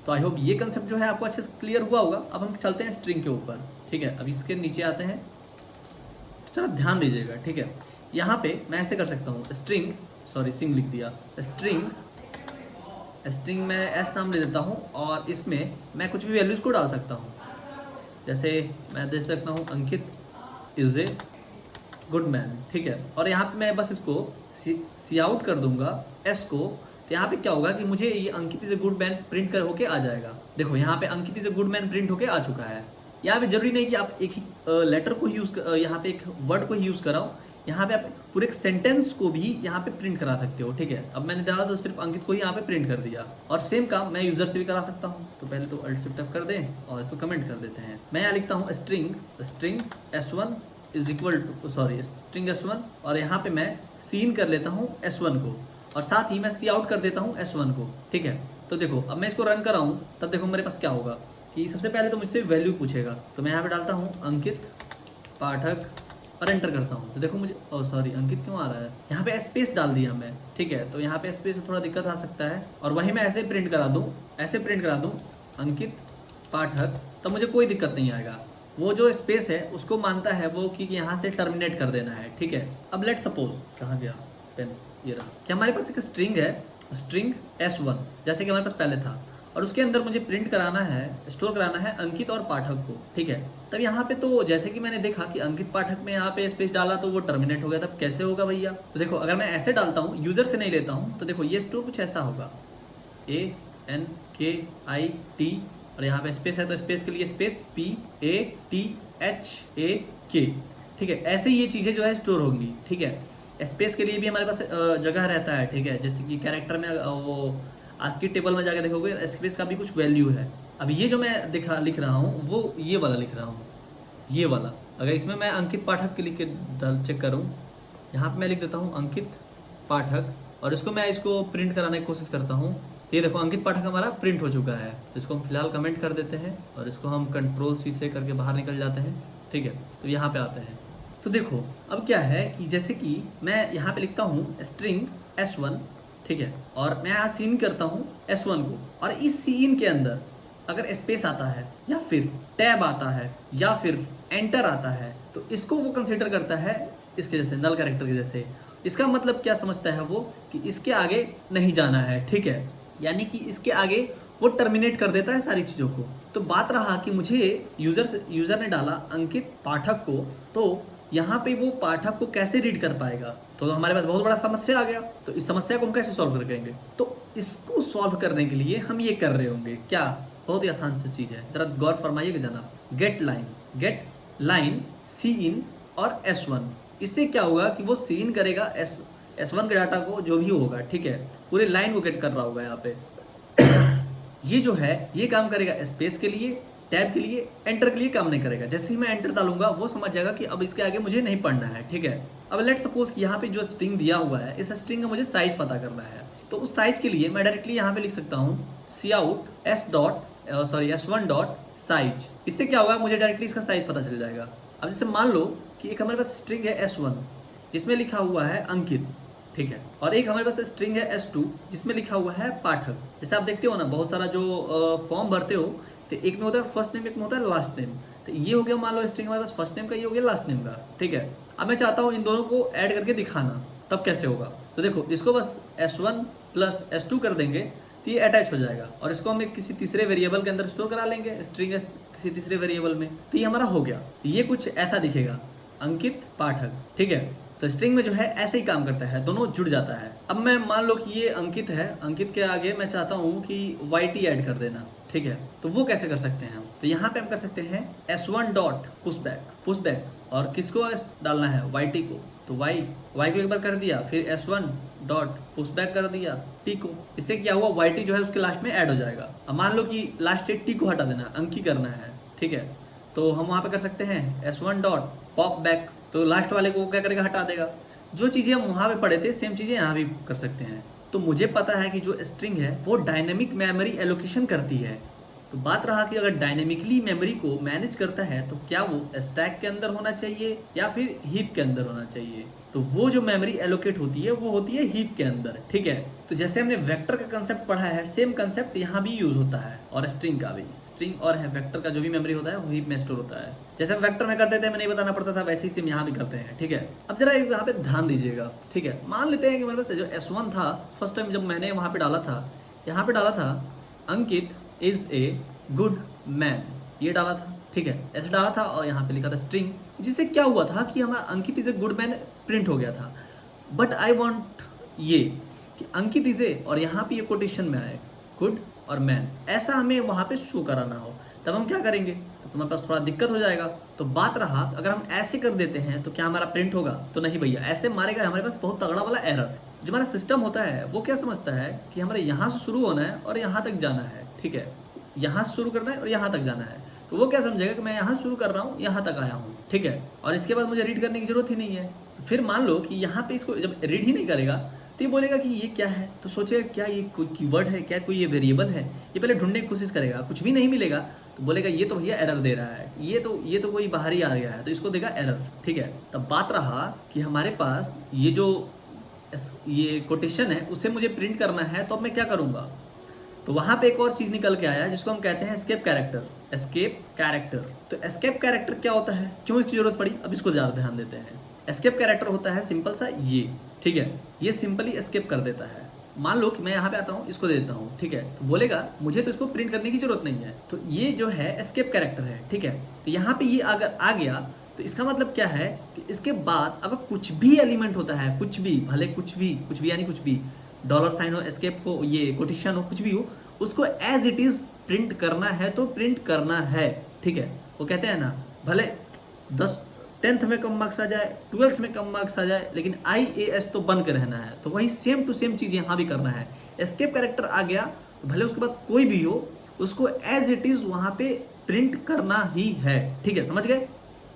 तो आई होप ये कंसेप्ट जो है आपको अच्छे से क्लियर हुआ होगा। अब हम चलते हैं स्ट्रिंग के ऊपर, ठीक है। अब इसके नीचे आते हैं, चलो ध्यान दीजिएगा, ठीक है। यहाँ पे मैं ऐसे कर सकता हूँ, सिंग लिख दिया, स्ट्रिंग में एस नाम ले देता हूँ और इसमें मैं कुछ भी वैल्यूज को डाल सकता हूँ। जैसे मैं दे सकता हूँ अंकित इज ए गुड मैन, ठीक है, और यहाँ पे मैं बस इसको सी आउट कर दूंगा एस को। तो यहाँ पे क्या होगा कि मुझे ये Ankit is a good man print कर होके आ जाएगा। देखो यहाँ पे Ankit is a good man print होके आ चुका है। यहाँ पे जरूरी नहीं कि आप एक ही लेटर को ही यहाँ पे एक वर्ड को ही यूज कराओ, यहाँ पे आप पूरे एक सेंटेंस को भी यहाँ पे प्रिंट करा सकते हो, ठीक है। अब मैंने डाला तो सिर्फ अंकित को ही यहाँ पे प्रिंट कर दिया, और सेम काम मैं यूजर से भी करा सकता हूँ। तो पहले तो Alt+F कर दें और इसको कमेंट कर देते हैं। मैं यहाँ लिखता हूँ string S1 is equal to string S1, और यहाँ पे मैं सीन कर लेता हूँ S1 को, और साथ ही मैं सी आउट कर देता हूँ S1 को, ठीक है। तो देखो अब मैं इसको रन कराऊँ तब देखो मेरे पास क्या होगा, कि सबसे पहले तो मुझसे वैल्यू पूछेगा, तो मैं यहाँ पे डालता हूँ अंकित पाठक और एंटर करता हूँ। तो देखो मुझे सॉरी अंकित क्यों आ रहा है, यहाँ पे स्पेस डाल दिया मैं, ठीक है। तो यहाँ पे स्पेस में थोड़ा दिक्कत आ सकता है, और वही मैं ऐसे प्रिंट करा दूँ, ऐसे प्रिंट करा दूँ अंकित पाठक, तब मुझे कोई दिक्कत नहीं आएगा। वो जो स्पेस है उसको मानता है वो कि यहाँ से टर्मिनेट कर देना है, ठीक है। अब लेट सपोज, कहाँ गया पेन, ये रहा, कि हमारे पास एक स्ट्रिंग है, स्ट्रिंग S1 जैसे कि हमारे पास पहले था, और उसके अंदर मुझे प्रिंट कराना है, स्टोर कराना है अंकित और पाठक को, ठीक है। तब यहाँ पे तो जैसे कि मैंने देखा कि अंकित पाठक में यहाँ पे स्पेस डाला तो वो टर्मिनेट हो गया, तब कैसे होगा भैया। तो देखो अगर मैं ऐसे डालता हूँ, यूजर से नहीं लेता हूँ, तो देखो ये स्टोर कुछ ऐसा होगा, ANKIT, और यहाँ पे स्पेस है तो स्पेस के लिए स्पेस PATHAK, ठीक है। ऐसे ये चीज़ें जो है स्टोर होंगी, ठीक है। स्पेस के लिए भी हमारे पास जगह रहता है, ठीक है। जैसे कि कैरेक्टर में वो ASCII टेबल में जाके देखोगे स्पेस का भी कुछ वैल्यू है। अब ये जो मैं लिख रहा हूँ वो ये वाला लिख रहा हूँ, ये वाला। अगर इसमें मैं अंकित पाठक के लिख के चेक करूँ, यहाँ पे मैं लिख देता हूँ अंकित पाठक, और इसको मैं प्रिंट कराने की कोशिश करता हूँ। ये देखो अंकित पाठक हमारा प्रिंट हो चुका है। तो इसको हम फिलहाल कमेंट कर देते हैं, और इसको हम Ctrl+C से करके बाहर निकल जाते हैं, ठीक है। तो यहाँ पे आते हैं, तो देखो अब क्या है कि जैसे कि मैं यहाँ पे लिखता हूँ स्ट्रिंग S1, ठीक है, और मैं यहाँ सीन करता हूँ S1 को, और इस सीन के अंदर अगर स्पेस आता है या फिर टैब आता है या फिर एंटर आता है, तो इसको वो कंसिडर करता है इसके जैसे नल कैरेक्टर के जैसे। इसका मतलब क्या समझता है वो कि इसके आगे नहीं जाना है, ठीक है, यानी कि इसके आगे वो टर्मिनेट कर देता है सारी चीज़ों को। तो बात रहा कि मुझे यूज़र ने डाला अंकित पाठक को, तो यहाँ पे वो पाठक को कैसे रीड कर पाएगा, तो हमारे पास बहुत बड़ा समस्या आ गया। तो इस समस्या को हम कैसे सॉल्व करेंगे, तो इसको सॉल्व करने के लिए हम ये कर रहे होंगे क्या, बहुत ही आसान सी चीज़ है, जरा गौर फरमाइएगा जनाब। गेट लाइन सी इन और S1, इससे क्या होगा कि वो सी इन करेगा S1 के डाटा को, जो भी होगा, ठीक है, पूरे लाइन को गेट कर रहा होगा यहाँ पे। ये जो है ये काम करेगा स्पेस के लिए, टैब के लिए, एंटर के लिए काम नहीं करेगा। जैसे ही मैं एंटर डालूंगा वो समझ जाएगा कि अब इसके आगे मुझे नहीं पढ़ना है, ठीक है। अब लेट सपोज कि यहाँ पे जो स्ट्रिंग दिया हुआ है, इस स्ट्रिंग का मुझे साइज पता करना है, तो उस साइज के लिए मैं डायरेक्टली यहाँ पे लिख सकता हूँ S1 डॉट साइज। इससे क्या होगा, मुझे डायरेक्टली इसका साइज पता चल जाएगा। अब जैसे मान लो कि एक हमारे पास स्ट्रिंग है S1 जिसमें लिखा हुआ है अंकित, ठीक है, और एक हमारे पास स्ट्रिंग है S2 जिसमें लिखा हुआ है पाठक। जैसे आप देखते हो ना बहुत सारा जो फॉर्म भरते हो, तो एक में होता है फर्स्ट नेम, एक में होता है लास्ट नेम। तो ये हो गया मान लो स्ट्रिंग हमारे पास फर्स्ट नेम का, ये हो गया लास्ट नेम का, ठीक है। अब मैं चाहता हूँ इन दोनों को ऐड करके दिखाना, तब कैसे होगा, तो देखो इसको बस S1 प्लस S2 कर देंगे तो ये अटैच हो जाएगा, और इसको हम किसी तीसरे वेरिएबल के अंदर स्टोर करा लेंगे, स्ट्रिंग है किसी तीसरे वेरिएबल में, तो ये हमारा हो गया। ये कुछ ऐसा दिखेगा अंकित पाठक, ठीक है। तो स्ट्रिंग में जो है ऐसे ही काम करता है, दोनों जुड़ जाता है। अब मैं मान लो कि ये अंकित है, अंकित के आगे मैं चाहता हूँ कि YT ऐड कर देना, ठीक है, तो वो कैसे कर सकते हैं हम, तो यहाँ पे हम कर सकते हैं S1 डॉट पुशबैक, और किसको डालना है, YT को, तो Y को एक बार कर दिया, फिर S1 डॉट पुशबैक कर दिया T को। इससे क्या हुआ, YT जो है उसके लास्ट में ऐड हो जाएगा। अब मान लो कि लास्ट T को हटा देना, अंकी करना है, ठीक है, तो हम वहाँ पे कर सकते हैं S1 डॉट पॉप बैक, तो लास्ट वाले को क्या करेगा, हटा देगा। जो चीज़ें हम वहाँ पे पढ़े थे सेम चीज़ें यहाँ भी कर सकते हैं। तो मुझे पता है कि जो स्ट्रिंग है वो डायनेमिक मेमोरी एलोकेशन करती है। तो बात रहा कि अगर डायनेमिकली मेमोरी को मैनेज करता है तो क्या वो स्टैक के अंदर होना चाहिए या फिर हीप के अंदर होना चाहिए, तो वो जो मेमोरी एलोकेट होती है वो होती है हीप के अंदर, ठीक है। तो जैसे हमने वेक्टर का कंसेप्ट पढ़ा है, सेम कंसेप्ट यहाँ भी यूज होता है, और स्ट्रिंग का भी। स्ट्रिंग और वेक्टर का जो भी मेमोरी होता है वो हीप में स्टोर होता है। जैसे हम वेक्टर में करते थे, हमें नहीं बताना पड़ता था, वैसे ही सेम यहाँ भी करते हैं, ठीक है। अब जरा यहाँ पे ध्यान दीजिएगा, ठीक है। मान लेते हैं कि मेरे पास जो S1 था, फर्स्ट टाइम जब मैंने वहाँ पे डाला था, यहाँ पे डाला था अंकित इज ए गुड मैन, ये डाला था, ठीक है, ऐसे डाला था, और यहाँ पे लिखा था स्ट्रिंग, जिससे क्या हुआ था कि हमारा Ankit is a good man print हो गया था। बट आई वांट ये कि अंकित इज ए, और यहाँ पे ये कोटेशन में आए गुड और मैन, ऐसा हमें वहाँ पे शो कराना हो, तब हम क्या करेंगे, तो तुम्हारे पास थोड़ा दिक्कत हो जाएगा। तो बात रहा अगर हम ऐसे कर देते हैं तो क्या हमारा प्रिंट होगा, तो नहीं भैया, ऐसे मारेगा हमारे पास बहुत तगड़ा वाला एरर। जो हमारा सिस्टम होता है वो क्या समझता है कि हमारे यहाँ से शुरू होना है और यहाँ तक जाना है, ठीक है, यहाँ से शुरू करना है और यहाँ तक जाना है। तो वो क्या समझेगा कि मैं यहाँ शुरू कर रहा हूँ, यहाँ तक आया हूँ, ठीक है, और इसके बाद मुझे रीड करने की जरूरत ही नहीं है। तो फिर मान लो कि यहाँ पे इसको जब रीड ही नहीं करेगा तो ये बोलेगा कि ये क्या है, तो सोचेगा क्या ये कोई कीवर्ड है, क्या कोई ये वेरिएबल है, ये पहले ढूंढने की कोशिश करेगा, कुछ भी नहीं मिलेगा तो बोलेगा ये तो भैया एरर दे रहा है, ये तो कोई बाहर ही आ गया है, तो इसको देगा एरर। ठीक है, तब बात रहा कि हमारे पास ये कोटेशन है उसे मुझे प्रिंट करना है, तो अब मैं क्या करूंगा, तो वहां पे एक और चीज निकल के आया जिसको हम कहते हैं एस्केप कैरेक्टर। एस्केप कैरेक्टर, तो एस्केप कैरेक्टर क्या होता है, क्यों इसकी जरूरत पड़ी, अब इसको ज्यादा ध्यान देते हैं। एस्केप कैरेक्टर होता है सिंपल सा ये, ठीक है, ये सिंपली एस्केप कर देता है। मान लो कि मैं यहाँ पे आता हूँ, इसको दे देता हूँ, ठीक है, तो बोलेगा मुझे तो इसको प्रिंट करने की जरूरत नहीं है, तो ये जो है एस्केप कैरेक्टर है। ठीक है, तो यहाँ पे ये अगर आ गया तो इसका मतलब क्या है कि इसके बाद अगर कुछ भी एलिमेंट होता है, कुछ भी, भले कुछ भी यानी कुछ भी, डॉलर साइन हो, एस्केप हो, ये कोटेशन हो, कुछ भी हो, उसको एज इट इज प्रिंट करना है तो प्रिंट करना है। ठीक है, वो कहते हैं ना, भले 10th में कम मार्क्स आ जाए, 12th में कम मार्क्स आ जाए, लेकिन IAS तो बन के रहना है। तो वही सेम टू सेम चीज यहाँ भी करना है। एस्केप कैरेक्टर आ गया तो भले उसके बाद कोई भी हो, उसको एज इट इज वहां पे प्रिंट करना ही है। ठीक है, समझ गए।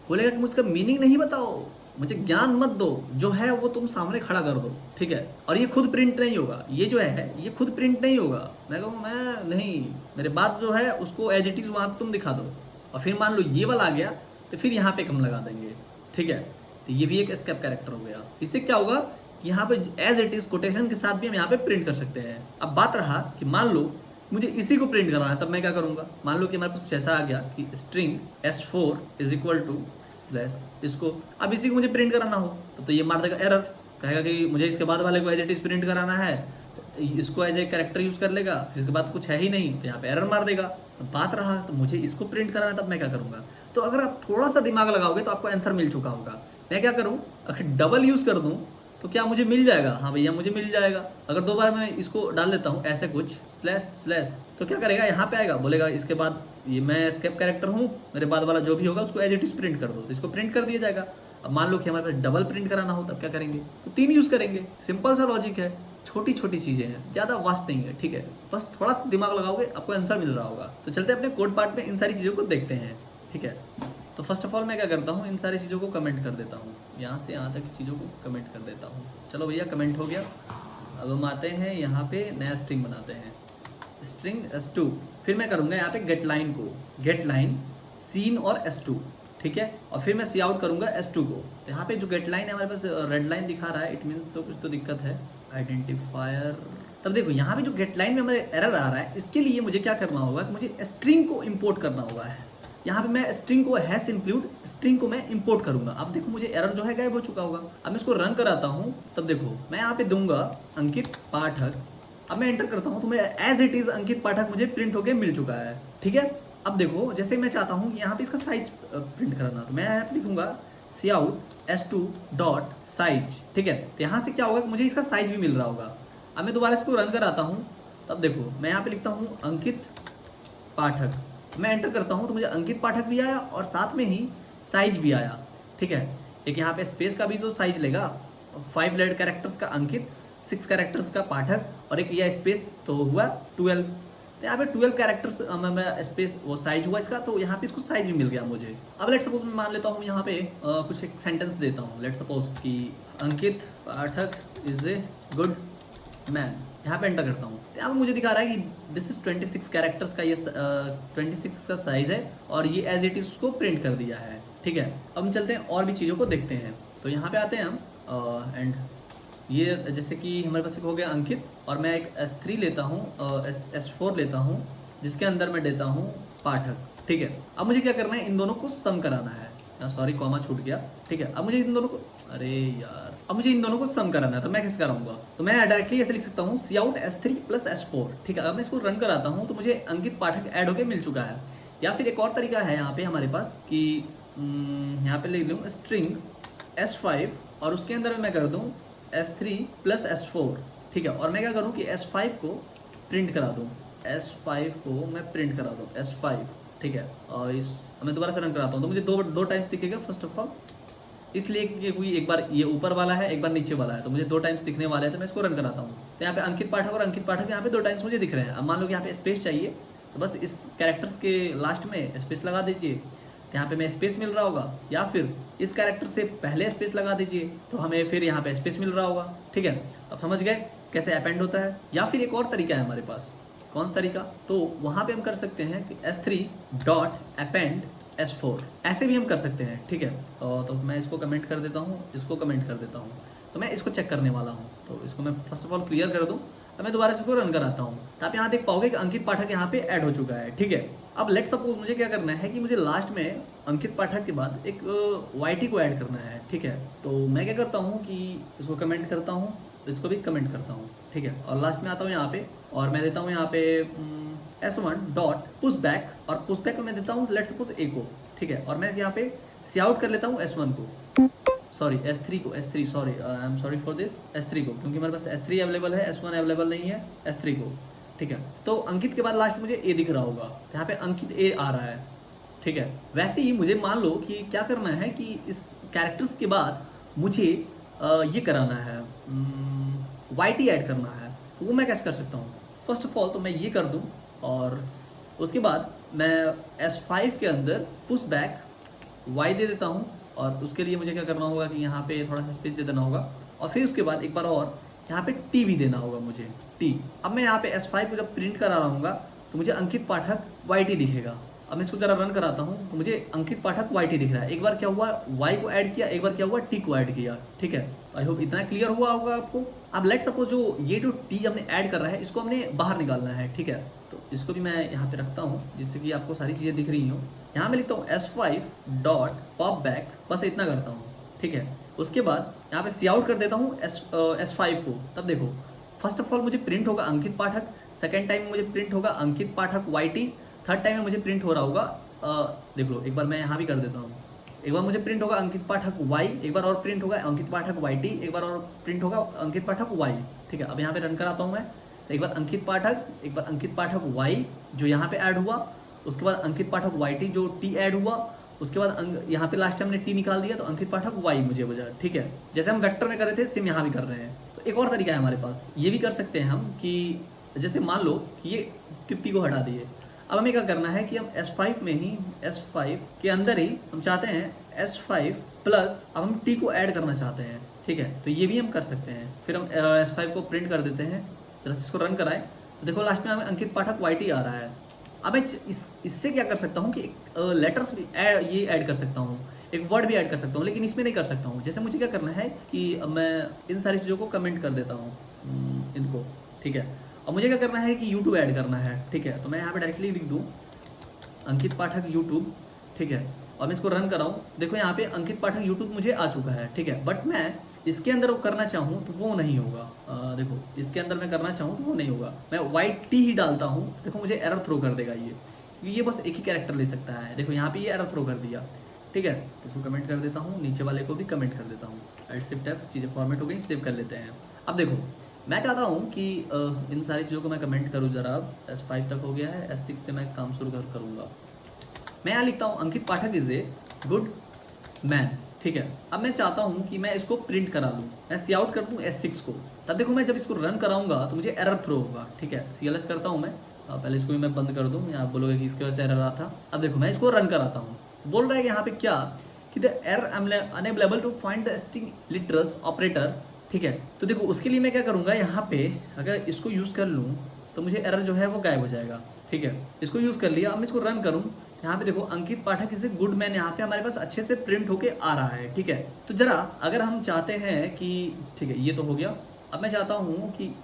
बोलेगा कि मुझका मीनिंग नहीं बताओ, मुझे ज्ञान मत दो, जो है वो तुम सामने खड़ा कर दो। ठीक है, और ये खुद प्रिंट नहीं होगा, ये जो है ये खुद प्रिंट नहीं होगा। मैं कहूँ मैं नहीं, मेरे बात जो है उसको एज इट इज वहां पे तुम दिखा दो। और फिर मान लो ये वाला आ गया तो फिर यहाँ पे कम लगा देंगे। ठीक है, तो ये भी एक एस्केप कैरेक्टर हो गया। इससे क्या होगा, यहाँ पे एज इट इज कोटेशन के साथ भी हम यहाँ पे प्रिंट कर सकते हैं। अब बात रहा कि मान लो मुझे इसी को प्रिंट करना है, तब मैं क्या करूंगा। मान लो कि हमारे पास कुछ ऐसा आ गया कि string S4 is equal to slash इसको, अब इसी को मुझे प्रिंट कराना हो तो ये मार देगा एरर, कहेगा कि मुझे इसके बाद वाले को एज इट इज प्रिंट कराना है, तो इसको एज ए कैरेक्टर यूज कर लेगा, फिर इसके बाद कुछ है ही नहीं तो यहाँ पे एरर मार देगा। तो बात रहा तो मुझे इसको प्रिंट कराना है, तब मैं क्या करूंगा। तो अगर आप थोड़ा सा दिमाग लगाओगे तो आपको आंसर मिल चुका होगा। मैं क्या करूँ, अगर डबल यूज कर दूं तो क्या मुझे मिल जाएगा, हाँ भैया मुझे मिल जाएगा। अगर 2 बार मैं इसको डाल देता हूँ ऐसे कुछ स्लैश स्लैश, तो क्या करेगा, यहाँ पे आएगा, बोलेगा इसके बाद ये मैं एस्केप कैरेक्टर हूँ, मेरे बाद वाला जो भी होगा उसको एज इट इज प्रिंट कर दो, तो इसको प्रिंट कर दिया जाएगा। अब मान लो कि हमारे पास डबल प्रिंट कराना हो, तब क्या करेंगे, तो 3 यूज करेंगे। सिंपल सा लॉजिक है, छोटी छोटी चीजें हैं, ज्यादा वास्ट नहीं है। ठीक है, बस थोड़ा सा दिमाग लगाओगे आपको आंसर मिल रहा होगा। तो चलते अपने कोड पार्ट में इन सारी चीजों को देखते हैं। ठीक है, तो फर्स्ट ऑफ ऑल मैं क्या करता हूँ, इन सारी चीज़ों को कमेंट कर देता हूँ, यहाँ से यहाँ तक की चीज़ों को कमेंट कर देता हूँ। चलो भैया कमेंट हो गया। अब हम आते हैं यहाँ पे नया स्ट्रिंग बनाते हैं, स्ट्रिंग S2। फिर मैं करूँगा यहाँ पे गेट लाइन को, गेट लाइन सीन और S2। ठीक है, और फिर मैं सी आउट करूँगा S2 को। यहाँ पे जो गेट लाइन है हमारे पास रेड लाइन दिखा रहा है, इट मीन्स तो कुछ तो दिक्कत है। आइडेंटिफायर, तब देखो यहाँ पे जो गेट लाइन में हमारे एरर आ रहा है, इसके लिए मुझे क्या करना होगा कि मुझे स्ट्रिंग को इम्पोर्ट करना होगा है। यहाँ पे मैं स्ट्रिंग को हैश इंक्लूड स्ट्रिंग को मैं इंपोर्ट करूंगा। अब देखो मुझे एरर जो है गायब हो चुका होगा। अब मैं इसको रन कराता हूँ, तब देखो मैं यहाँ पे दूंगा अंकित पाठक। अब मैं एंटर करता हूँ तो मैं एज इट इज अंकित पाठक मुझे प्रिंट होके मिल चुका है। ठीक है, अब देखो जैसे मैं चाहता हूँ कि यहाँ पे इसका साइज प्रिंट कराना, तो मैं यहाँ पे लिखूंगा सी आउट S2 डॉट साइज। ठीक है, तो यहाँ से क्या होगा कि मुझे इसका साइज भी मिल रहा होगा। अब मैं दोबारा इसको रन कराता हूँ, तब देखो मैं यहाँ पे लिखता हूँ अंकित पाठक, मैं एंटर करता हूं तो मुझे अंकित पाठक भी आया और साथ में ही साइज भी आया। ठीक है, एक यहाँ पे स्पेस का भी तो साइज लेगा, 5 लेटर कैरेक्टर्स का अंकित, 6 कैरेक्टर्स का पाठक, और एक यह स्पेस तो हुआ 12। तो यहाँ पे 12 कैरेक्टर्स में स्पेस वो साइज हुआ इसका, तो यहाँ पे इसको साइज भी मिल गया मुझे। अब लेट सपोज मैं मान लेता हूँ यहाँ पे कुछ एक सेंटेंस देता हूँ। लेट सपोज कि अंकित पाठक इज ए गुड मैन, यहाँ पे एंटर करता हूँ। यहाँ पे मुझे दिखा रहा है कि दिस इज 26 कैरेक्टर्स का, ये 26 का साइज है और ये एज इट इज उसको प्रिंट कर दिया है। ठीक है, अब हम चलते हैं और भी चीज़ों को देखते हैं। तो यहाँ पे आते हैं हम एंड ये जैसे कि हमारे पास एक हो गया अंकित, और मैं एक S3 लेता हूँ, S4 लेता हूँ, जिसके अंदर मैं देता हूँ पाठक। ठीक है, अब मुझे क्या करना है, इन दोनों को सम कराना है। सॉरी कॉमा छूट गया। ठीक है, अब मुझे इन दोनों को, अरे यार, अब मुझे इन दोनों को सम कराना है, तो मैं किस कराऊंगा, तो मैं डायरेक्टली ऐसे लिख सकता हूँ सी आउट S3 प्लस S4। ठीक है, अब मैं इसको रन कराता हूँ तो मुझे अंकित पाठक ऐड होके मिल चुका है। या फिर एक और तरीका है यहाँ पे हमारे पास कि यहाँ पे लिख लूँ स्ट्रिंग S5 और उसके अंदर मैं कर दूँ S3 प्लस S4। ठीक है, और मैं क्या करूँ कि S5 को प्रिंट करा दूँ, S5 को मैं प्रिंट करा दूँ S5। ठीक है, और इस मैं दोबारा से रन कराता हूँ तो मुझे दो टाइम्स दिखेगा। फर्स्ट ऑफ ऑल इसलिए कि कोई एक बार ये ऊपर वाला है, एक बार नीचे वाला है, तो मुझे 2 टाइम्स दिखने वाले हैं, तो मैं इसको रन कराता हूँ। तो यहाँ पे अंकित पाठक और अंकित पाठक यहाँ पे 2 टाइम्स मुझे दिख रहे हैं। अब मान लो कि यहाँ पे स्पेस चाहिए, तो बस इस कैरेक्टर्स के लास्ट में स्पेस लगा दीजिए, तो यहाँ पे मैं स्पेस मिल रहा होगा, या फिर इस कैरेक्टर से पहले स्पेस लगा दीजिए तो हमें फिर यहाँ पे स्पेस मिल रहा होगा। ठीक है, अब समझ गए कैसे अपेंड होता है। या फिर एक और तरीका है हमारे पास कौन सा तरीका, तो वहाँ पे हम कर सकते हैं कि S3 डॉट अपेंड S4, ऐसे भी हम कर सकते हैं, ठीक है। तो मैं इसको कमेंट कर देता हूँ, इसको कमेंट कर देता हूँ, तो मैं इसको चेक करने वाला हूँ। तो इसको मैं फर्स्ट ऑफ ऑल क्लियर कर दूँ, तो मैं दोबारा इसको रन कराता हूँ, तो आप यहाँ देख पाओगे कि अंकित पाठक यहाँ पे ऐड हो चुका है, ठीक है। अब लेट सपोज मुझे क्या करना है कि मुझे लास्ट में अंकित पाठक के बाद एक YT को ऐड करना है, ठीक है। तो मैं क्या करता हूँ कि इसको कमेंट करता हूँ, इसको भी कमेंट करता हूँ, ठीक है। और लास्ट में आता हूँ यहाँ पे और मैं देता हूँ यहाँ पे S1 डॉट पुश बैक, और पुश बैक में मैं देता हूँ लेट सपोज A को, ठीक है। और मैं यहाँ पे सी आउट कर लेता हूँ S1 को, सॉरी S3 को, S3 sorry, I am sorry for this, S3 को, क्योंकि मेरे पास S3 अवेलेबल है, S1 अवेलेबल नहीं है, S3 को, ठीक है। तो अंकित के बाद लास्ट में मुझे A दिख रहा होगा, यहाँ पे अंकित A आ रहा है, ठीक है। वैसे ही मुझे मान लो कि क्या करना है कि इस कैरेक्टर्स के बाद मुझे ये कराना है, YT ऐड करना है। तो वो मैं कैसे कर सकता हूँ, फर्स्ट ऑफ ऑल तो मैं ये कर दूँ और उसके बाद मैं S5 के अंदर पुश बैक Y दे देता हूँ, और उसके लिए मुझे क्या करना होगा कि यहाँ पे थोड़ा सा स्पेस दे देना होगा, और फिर उसके बाद एक बार और यहाँ पे T भी देना होगा मुझे, T। अब मैं यहाँ पे S5 को जब प्रिंट करा रहा हूँ तो मुझे अंकित पाठक YT दिखेगा। अब मैं इसको जरा रन कराता हूँ तो मुझे अंकित पाठक YT दिख रहा है। एक बार क्या हुआ, Y को ऐड किया, एक बार क्या हुआ, T को ऐड किया, ठीक है। आई होप इतना क्लियर हुआ होगा आपको। अब लेट सपोज जो ये जो T हमने ऐड कर रहा है इसको हमने बाहर निकालना है, ठीक है। तो इसको भी मैं यहाँ पे रखता हूँ जिससे कि आपको सारी चीज़ें दिख रही हों। यहाँ मैं लिखता हूँ S5 डॉट पॉप बैक, बस इतना करता हूँ, ठीक है। उसके बाद यहाँ पे सी आउट कर देता हूँ S5 को। तब देखो फर्स्ट ऑफ ऑल मुझे प्रिंट होगा अंकित पाठक, सेकेंड टाइम में मुझे प्रिंट होगा अंकित पाठक YT, थर्ड टाइम में मुझे प्रिंट हो रहा होगा, देख लो एक बार मैं यहाँ भी कर देता हूँ, एक बार मुझे प्रिंट होगा अंकित पाठक Y, एक बार और प्रिंट होगा अंकित पाठक YT, एक बार और प्रिंट होगा अंकित पाठक Y, ठीक है। अब यहाँ पे रन कराता हूँ मैं, तो एक बार अंकित पाठक, एक बार अंकित पाठक Y जो यहाँ पे ऐड हुआ, उसके बाद अंकित पाठक YT जो T ऐड हुआ, उसके बाद यहाँ पे लास्ट टाइम हमने T निकाल दिया तो अंकित पाठक Y मुझे बजा, ठीक है। जैसे हम वेक्टर में कर रहे थे सेम यहाँ भी कर रहे हैं। तो एक और तरीका है हमारे पास, ये भी कर सकते हैं हम कि जैसे मान लो कि ये 50 को हटा दिए, अब हमें क्या करना है कि हम S5 में ही, S5 के अंदर ही हम चाहते हैं S5 प्लस, अब हम T को ऐड करना चाहते हैं, ठीक है। तो ये भी हम कर सकते हैं। फिर हम S5 को प्रिंट कर देते हैं, जरा इसको रन कराएं तो देखो लास्ट में हमें अंकित पाठक YT आ रहा है। अब मैं इससे क्या कर सकता हूँ कि लेटर्स भी ये ऐड कर सकता हूँ, एक वर्ड भी ऐड कर सकता हूँ, लेकिन इसमें नहीं कर सकता हूँ। जैसे मुझे क्या करना है कि मैं इन सारी चीज़ों को कमेंट कर देता हूँ, इनको, ठीक है। और मुझे क्या करना है कि YouTube ऐड करना है, ठीक है। तो मैं यहाँ पे डायरेक्टली लिख दूँ अंकित पाठक YouTube, ठीक है। और मैं इसको रन कराऊँ, देखो यहाँ पे अंकित पाठक YouTube मुझे आ चुका है, ठीक है। बट मैं इसके अंदर वो करना चाहूँ तो वो नहीं होगा, देखो इसके अंदर मैं करना चाहूँ तो वो नहीं होगा। मैं YT ही डालता हूँ, देखो मुझे एरर थ्रो कर देगा ये, क्योंकि ये बस एक ही कैरेक्टर ले सकता है। देखो यहाँ पे ये एरर थ्रो कर दिया, ठीक है। तो इसको कमेंट कर देता हूँ, नीचे वाले को भी कमेंट कर देता हूँ। Alt+Shift+F, चीज़ें फॉर्मेट हो गई, सेव कर लेते हैं। अब देखो मैं चाहता हूँ कि इन सारी चीज़ों को मैं कमेंट करूँ जरा। S5 तक हो गया है, S6 से मैं काम शुरू करूँगा। मैं यहाँ लिखता हूँ अंकित पाठक इज ए गुड मैन, ठीक है। अब मैं चाहता हूँ कि मैं इसको प्रिंट करा लूँ, मैं सी आउट कर दूँ S6 को। तब देखो मैं जब इसको रन कराऊंगा तो मुझे एरर थ्रो होगा, ठीक है। CLS करता हूँ मैं, पहले इसको भी मैं बंद कर दूँ, आप बोलोगे कि इसकी वजह से एरर रहा था। अब देखो मैं इसको रन कराता हूँ, बोल रहा है यहाँ पे क्या कि the error unable to find the string literals operator, ठीक है। तो देखो उसके लिए मैं क्या करूँगा, यहाँ पे अगर इसको यूज़ कर लूँ तो मुझे एरर जो है वो गायब हो जाएगा, ठीक है। इसको यूज़ कर लिया। अब मैं इसको रन करूँ, यहाँ पे देखो अंकित पाठक इज ए गुड मैन यहाँ पे हमारे पास अच्छे से प्रिंट होके आ रहा है, ठीक है। तो जरा अगर हम चाहते हैं कि, ठीक है ये तो हो गया। अब मैं चाहता हूँ कि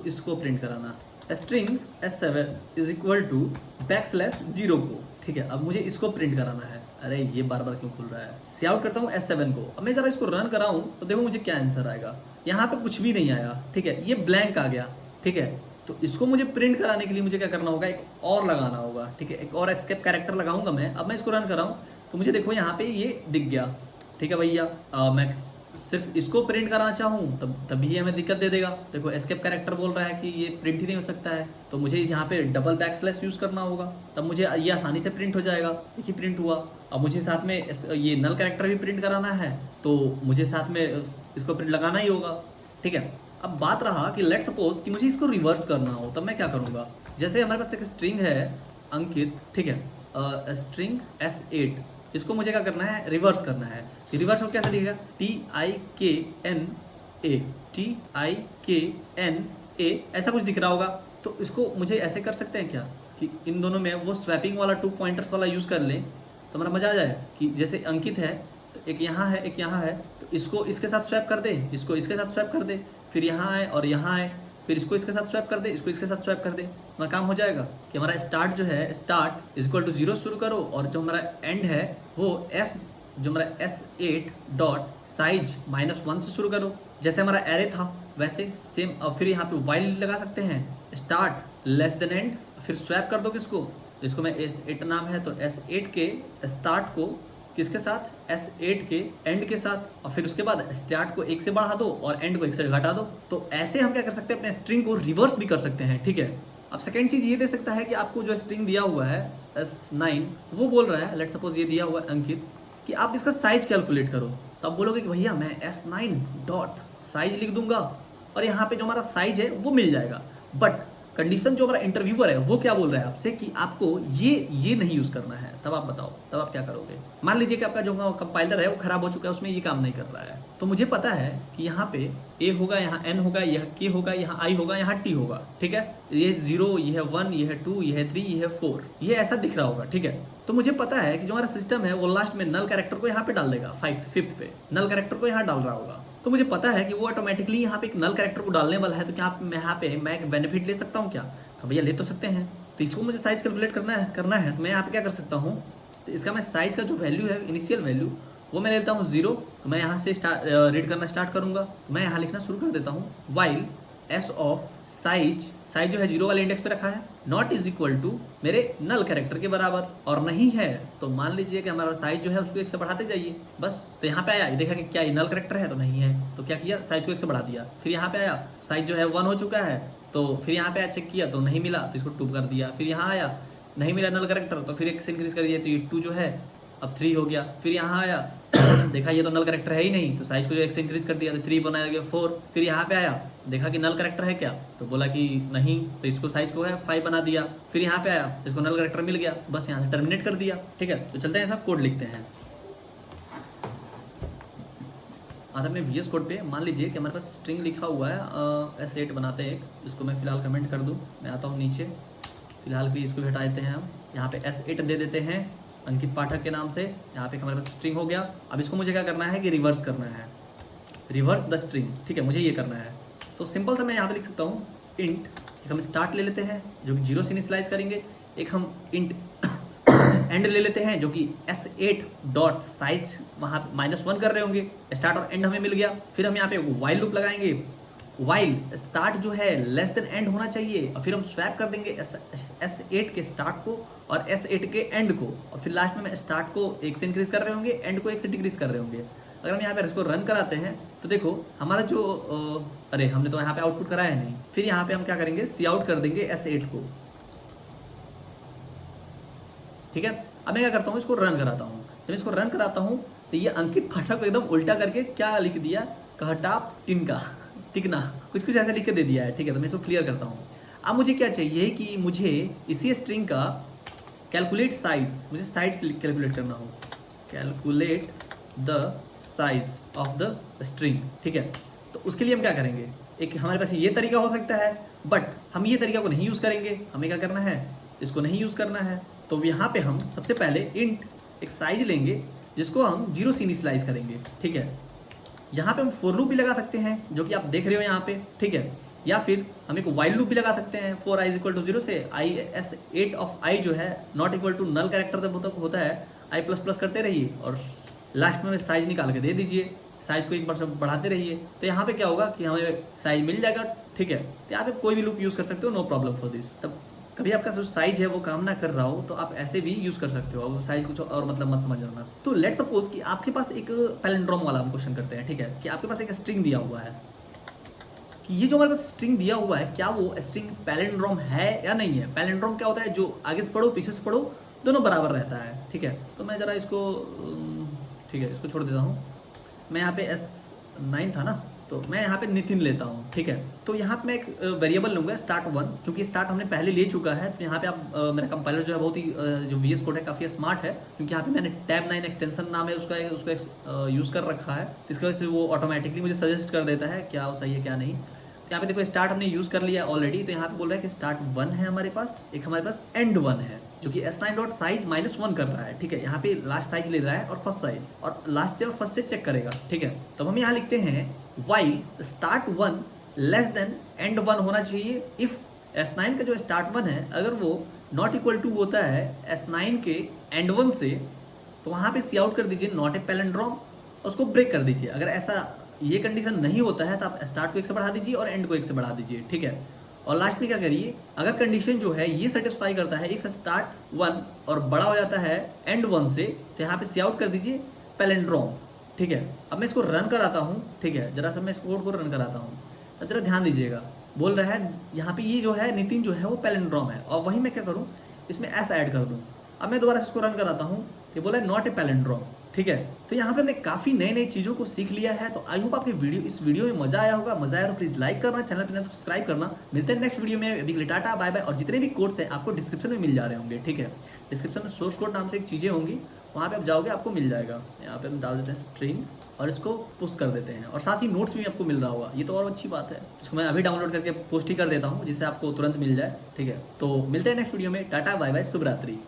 इसको प्रिंट कराना, string S7 is equal to \0 को, ठीक है। अब मुझे इसको प्रिंट कराना है। अरे ये बार बार क्यों खुल रहा है। सी आउट करता हूँ S7 को। अब मैं जरा इसको रन कराऊँ तो देखो मुझे क्या आंसर आएगा। यहाँ पे कुछ भी नहीं आया, ठीक है, ये ब्लैंक आ गया, ठीक है। तो इसको मुझे प्रिंट कराने के लिए मुझे क्या करना होगा, एक और लगाना होगा, ठीक है। एक और एस्केप कैरेक्टर लगाऊंगा मैं। अब मैं इसको रन कराऊँ तो मुझे देखो यहाँ पे ये दिख गया, ठीक है भैया। मैं सिर्फ इसको प्रिंट कराना चाहूँ तभी हमें दिक्कत दे देगा। देखो एस्केप कैरेक्टर बोल रहा है कि ये प्रिंट ही नहीं हो सकता है, तो मुझे यहाँ पे \\/ यूज़ करना होगा, तब मुझे ये आसानी से प्रिंट हो जाएगा। एक ही प्रिंट हुआ। अब मुझे साथ में ये नल कैरेक्टर भी प्रिंट कराना है, तो मुझे साथ में इसको प्रिंट लगाना ही होगा, ठीक है। अब बात रहा कि लेट सपोज कि मुझे इसको रिवर्स करना हो, तब मैं क्या करूँगा। जैसे हमारे पास एक स्ट्रिंग है अंकित, ठीक है, स्ट्रिंग S8, इसको मुझे क्या करना है, रिवर्स करना है। रिवर्स हो कैसे लिखेगा, TIKNA, TIKNA, ए, ऐसा कुछ दिख रहा होगा। तो इसको मुझे ऐसे कर सकते हैं क्या कि इन दोनों में वो स्वैपिंग वाला 2 पॉइंटर्स वाला यूज़ कर लें, तो हमारा मज़ा आ जाए कि जैसे अंकित है तो एक यहाँ है एक यहाँ है, तो इसको इसके साथ स्वैप कर दे, इसको इसके साथ स्वैप कर दे, फिर यहाँ आए और यहाँ आए, फिर इसको इसके साथ स्वैप कर दे, इसको इसके साथ स्वैप कर दे, हमारा काम हो जाएगा कि हमारा स्टार्ट जो है स्टार्ट इक्वल टू 0 शुरू करो और जो हमारा एंड है वो एस जो हमारा S8 डॉट साइज -1 से शुरू करो। जैसे हमारा एरे था वैसे सेम। अब फिर यहाँ पे वाइल लगा सकते हैं, स्टार्ट लेस देन एंड, फिर स्वैप कर दो किसको, इसको मैं S8 नाम है तो S8 के स्टार्ट को किसके साथ, S8 के एंड के साथ, और फिर उसके बाद स्टार्ट को 1 से बढ़ा दो और एंड को 1 से घटा दो। तो ऐसे हम क्या कर सकते हैं, अपने स्ट्रिंग को रिवर्स भी कर सकते हैं, ठीक है। अब सेकेंड चीज़ ये दे सकता है कि आपको जो स्ट्रिंग दिया हुआ है S9 वो बोल रहा है, लेट सपोज ये दिया हुआ है अंकित कि आप इसका साइज कैलकुलेट करो। तो आप बोलोगे कि भैया मैं S9 डॉट साइज लिख दूंगा और यहाँ पे जो हमारा साइज है वो मिल जाएगा। बट कंडीशन जो हमारा इंटरव्यूअर है वो क्या बोल रहा है आपसे कि आपको ये नहीं यूज़ करना है। तब आप बताओ, तब आप क्या करोगे। मान लीजिए कि आपका जो कंपाइलर है वो खराब हो चुका है, उसमें ये काम नहीं कर रहा है। तो मुझे पता है कि यहाँ पे ए होगा, यहाँ एन होगा, यह के होगा, यहाँ आई होगा, यहाँ टी होगा, ठीक है। ये 0, ये है 1, ये है 2, ये है 3, ये है 4, ये ऐसा दिख रहा होगा, ठीक है। तो मुझे पता है कि जो हमारा सिस्टम है वो लास्ट में नल कैरेक्टर को यहाँ पे डाल देगा, 5th पे नल कैरेक्टर को यहाँ डाल रहा होगा। तो मुझे पता है कि वो ऑटोमेटिकली यहाँ पे एक नल कैरेक्टर को डालने वाला है। तो क्या मैं यहाँ पे मैं एक बेनिफिट ले सकता हूँ क्या, तो भैया ले तो सकते हैं। तो इसको मुझे साइज कैलकुलेट करना है तो मैं यहाँ पे क्या कर सकता हूँ, तो इसका मैं साइज का जो वैल्यू है इनिशियल वैल्यू वो मैं लेता हूँ 0। तो मैं यहाँ से रीड करना स्टार्ट करूँगा, तो मैं यहाँ लिखना शुरू कर देता हूँ वाइल एस ऑफ साइज जो है 0 वाले इंडेक्स पे रखा है, नॉट इज इक्वल टू मेरे नल कैरेक्टर के बराबर, और नहीं है तो मान लीजिए कि हमारा साइज जो है उसको 1 से बढ़ाते जाइए बस। तो यहाँ पे आया, ये देखा कि क्या ये नल कैरेक्टर है, तो नहीं है, तो क्या किया, साइज को 1 से बढ़ा दिया। फिर यहाँ पे आया, साइज जो है 1 हो चुका है, तो फिर यहाँ पे आया चेक किया तो नहीं मिला, तो इसको 2 कर दिया। फिर यहाँ आया नहीं मिला नल कैरेक्टर, तो फिर 1 से इंक्रीज कर दिया, तो ये 2 जो है अब 3 हो गया। फिर यहाँ आया देखा ये तो नल कैरेक्टर है ही नहीं, तो साइज को जो 1 से इंक्रीज कर दिया तो 3 बनाया गया 4। फिर यहाँ पे आया देखा कि नल कैरेक्टर है क्या, तो बोला कि नहीं, तो इसको साइज को है 5 बना दिया। फिर यहाँ पे आया इसको नल कैरेक्टर मिल गया, बस यहाँ से टर्मिनेट कर दिया, ठीक है। तो चलते हैं ऐसा कोड लिखते हैं। आता अपने VS कोड पे मान लीजिए कि हमारे पास स्ट्रिंग लिखा हुआ है S8 बनाते हैं एक, इसको मैं फिलहाल कमेंट कर दूँ। मैं आता हूँ नीचे, फिलहाल भी इसको हटा देते हैं हम, यहाँ पे S8 दे देते हैं अंकित पाठक के नाम से। यहाँ पे हमारे पास स्ट्रिंग हो गया। अब इसको मुझे क्या करना है कि रिवर्स करना है, रिवर्स द स्ट्रिंग, ठीक है, मुझे ये करना है। तो सिंपल सा मैं यहाँ पे लिख सकता हूँ इंट, एक हम स्टार्ट ले लेते हैं जो कि 0 से इनिशियलाइज करेंगे, एक हम इंट एंड ले लेते हैं जो कि S8 डॉट साइज वहाँ -1 कर रहे होंगे, स्टार्ट और एंड हमें मिल गया। फिर हम यहाँ पे वाइल लूप लगाएंगे, वाइल स्टार्ट जो है लेस देन एंड होना चाहिए, और फिर हम स्वैप कर देंगे S8 के स्टार्ट को और S8 के एंड को, और फिर लास्ट में स्टार्ट को 1 से इंक्रीज कर रहे होंगे, एंड को 1 से डिक्रीज कर रहे होंगे। अगर हम यहाँ पे इसको रन कराते हैं तो देखो हमारा जो अरे हमने तो यहाँ पे आउटपुट कराया नहीं। फिर यहाँ पे हम क्या करेंगे, सी आउट कर देंगे S8 को, ठीक है। अब मैं क्या करता हूँ, इसको रन कराता हूँ। जब इसको रन कराता हूँ तो ये अंकित पाठक को एकदम उल्टा करके क्या लिख दिया, कहटाप टिनका टिकना, कुछ ऐसे लिख के दे दिया है, ठीक है। तो मैं इसको क्लियर करता हूँ। अब मुझे क्या चाहिए कि मुझे इसी स्ट्रिंग का कैलकुलेट साइज, मुझे साइज कैलकुलेट करना हो, calculate the size of the string, ठीक है। तो उसके लिए हम क्या करेंगे, एक हमारे पास ये तरीका हो सकता है, बट हम ये तरीका को नहीं यूज़ करेंगे। हमें क्या करना है, इसको नहीं यूज़ करना है। तो यहाँ पे हम सबसे पहले इंट एक साइज लेंगे जिसको हम 0 से इनिशियलाइज करेंगे, ठीक है। यहाँ पे हम फॉर लूप भी लगा सकते हैं जो कि आप देख रहे हो यहाँ पे, ठीक है। या फिर हम एक वाइल लूप भी लगा सकते हैं, फॉर i इक्वल टू 0 से S8 ऑफ i जो है not equal to null character जब होता है i++ करते रहिए और लास्ट में साइज निकाल के दे दीजिए, साइज को एक बार बढ़ाते रहिए। तो यहाँ पे क्या होगा कि हमें साइज मिल जाएगा, ठीक है। तो यहाँ पे कोई भी लूप यूज़ कर सकते हो, नो प्रॉब्लम फॉर दिस। तब कभी आपका जो साइज है वो काम ना कर रहा हो तो आप ऐसे भी यूज़ कर सकते हो, अब साइज कुछ और मतलब मत समझना। तो लेट सपोज कि आपके पास एक पैलिंड्रोम वाला हम क्वेश्चन करते हैं, ठीक है, कि आपके पास एक स्ट्रिंग दिया हुआ है कि ये जो हमारे पास स्ट्रिंग दिया हुआ है क्या वो स्ट्रिंग पैलिंड्रोम है या नहीं है। पैलिंड्रोम क्या होता है, जो आगे से पढ़ो पीछे से पढ़ो दोनों बराबर रहता है, ठीक है। तो मैं ज़रा इसको ठीक है इसको छोड़ देता हूँ। मैं यहाँ पे S9 था ना, तो मैं यहाँ पे नितिन लेता हूँ, ठीक है। तो यहाँ पे मैं एक वेरिएबल लूँगा start1, क्योंकि स्टार्ट हमने पहले ले चुका है। तो यहाँ पे आप मेरा कंपाइलर जो है बहुत ही जो VS कोड है काफ़ी स्मार्ट है, क्योंकि यहाँ पे मैंने tab9 एक्सटेंशन नाम है उसको यूज़ कर रखा है। इसकी वजह से वो ऑटोमेटिकली मुझे सजेस्ट कर देता है क्या वो सही है क्या नहीं। यहाँ पे देखो स्टार्ट हमने यूज कर लिया ऑलरेडी, तो यहाँ पे बोल रहा है कि स्टार्ट 1 है हमारे पास, एक हमारे पास एंड 1 है, जो कि S9 डॉट साइज -1 कर रहा है। ठीक है, यहाँ पे लास्ट साइज ले रहा है और फर्स्ट साइज, और लास्ट से और फर्स्ट से चेक करेगा। ठीक है, तो हम यहाँ लिखते हैं while start 1 less than and 1 होना चाहिए इफ S9 का जो स्टार्ट 1 है अगर वो नॉट इक्वल टू होता है S9 के एंड 1 से, तो वहाँ पे सी आउट कर दीजिए नॉट ए पैलिंड्रोम, उसको ब्रेक कर दीजिए। अगर ऐसा ये कंडीशन नहीं होता है तो आप स्टार्ट को 1 से बढ़ा दीजिए और एंड को 1 से बढ़ा दीजिए। ठीक है, और लास्ट में क्या करिए, अगर कंडीशन जो है ये सेटिस्फाई करता है इफ स्टार्ट 1 और बड़ा हो जाता है एंड 1 से, तो यहाँ पे सी आउट कर दीजिए पैलिंड्रोम। ठीक है, अब मैं इसको रन कराता हूँ। ठीक है, जरा सा मैं इस कोड को रन कराता हूँ, तो जरा ध्यान दीजिएगा। बोल रहा है यहाँ पे ये जो है नितिन जो है वो पैलिंड्रोम है, और वही मैं क्या करूँ, इसमें एस ऐड कर दूँ। अब मैं दोबारा से इसको रन कराता हूँ, ये बोला है नॉट ए पैलिंड्रोम। ठीक है, तो यहाँ पे हमने काफ़ी नई नई चीज़ों को सीख लिया है। तो आई होप आपके इस वीडियो में मजा आया होगा। मजा आया तो प्लीज़ लाइक करना, चैनल पर तो सब्सक्राइब करना। मिलते हैं नेक्स्ट वीडियो में। अभी के लिए टाटा बाय बाय। और जितने भी कोड्स हैं आपको डिस्क्रिप्शन में मिल जा रहे होंगे। ठीक है, डिस्क्रिप्शन में सोर्स कोड नाम से एक चीज़ें होंगी, वहाँ पे आप जाओगे आपको मिल जाएगा। यहाँ पे हम डाल देते हैं स्ट्रिंग और इसको पुश कर देते हैं, और साथ ही नोट्स भी आपको मिल रहा होगा। ये तो और अच्छी बात है, इसको मैं अभी डाउनलोड करके पोस्ट ही कर देता हूँ जिससे आपको तुरंत मिल जाए। ठीक है, तो मिलते हैं नेक्स्ट वीडियो में। टाटा बाय बाय, शुभ रात्रि।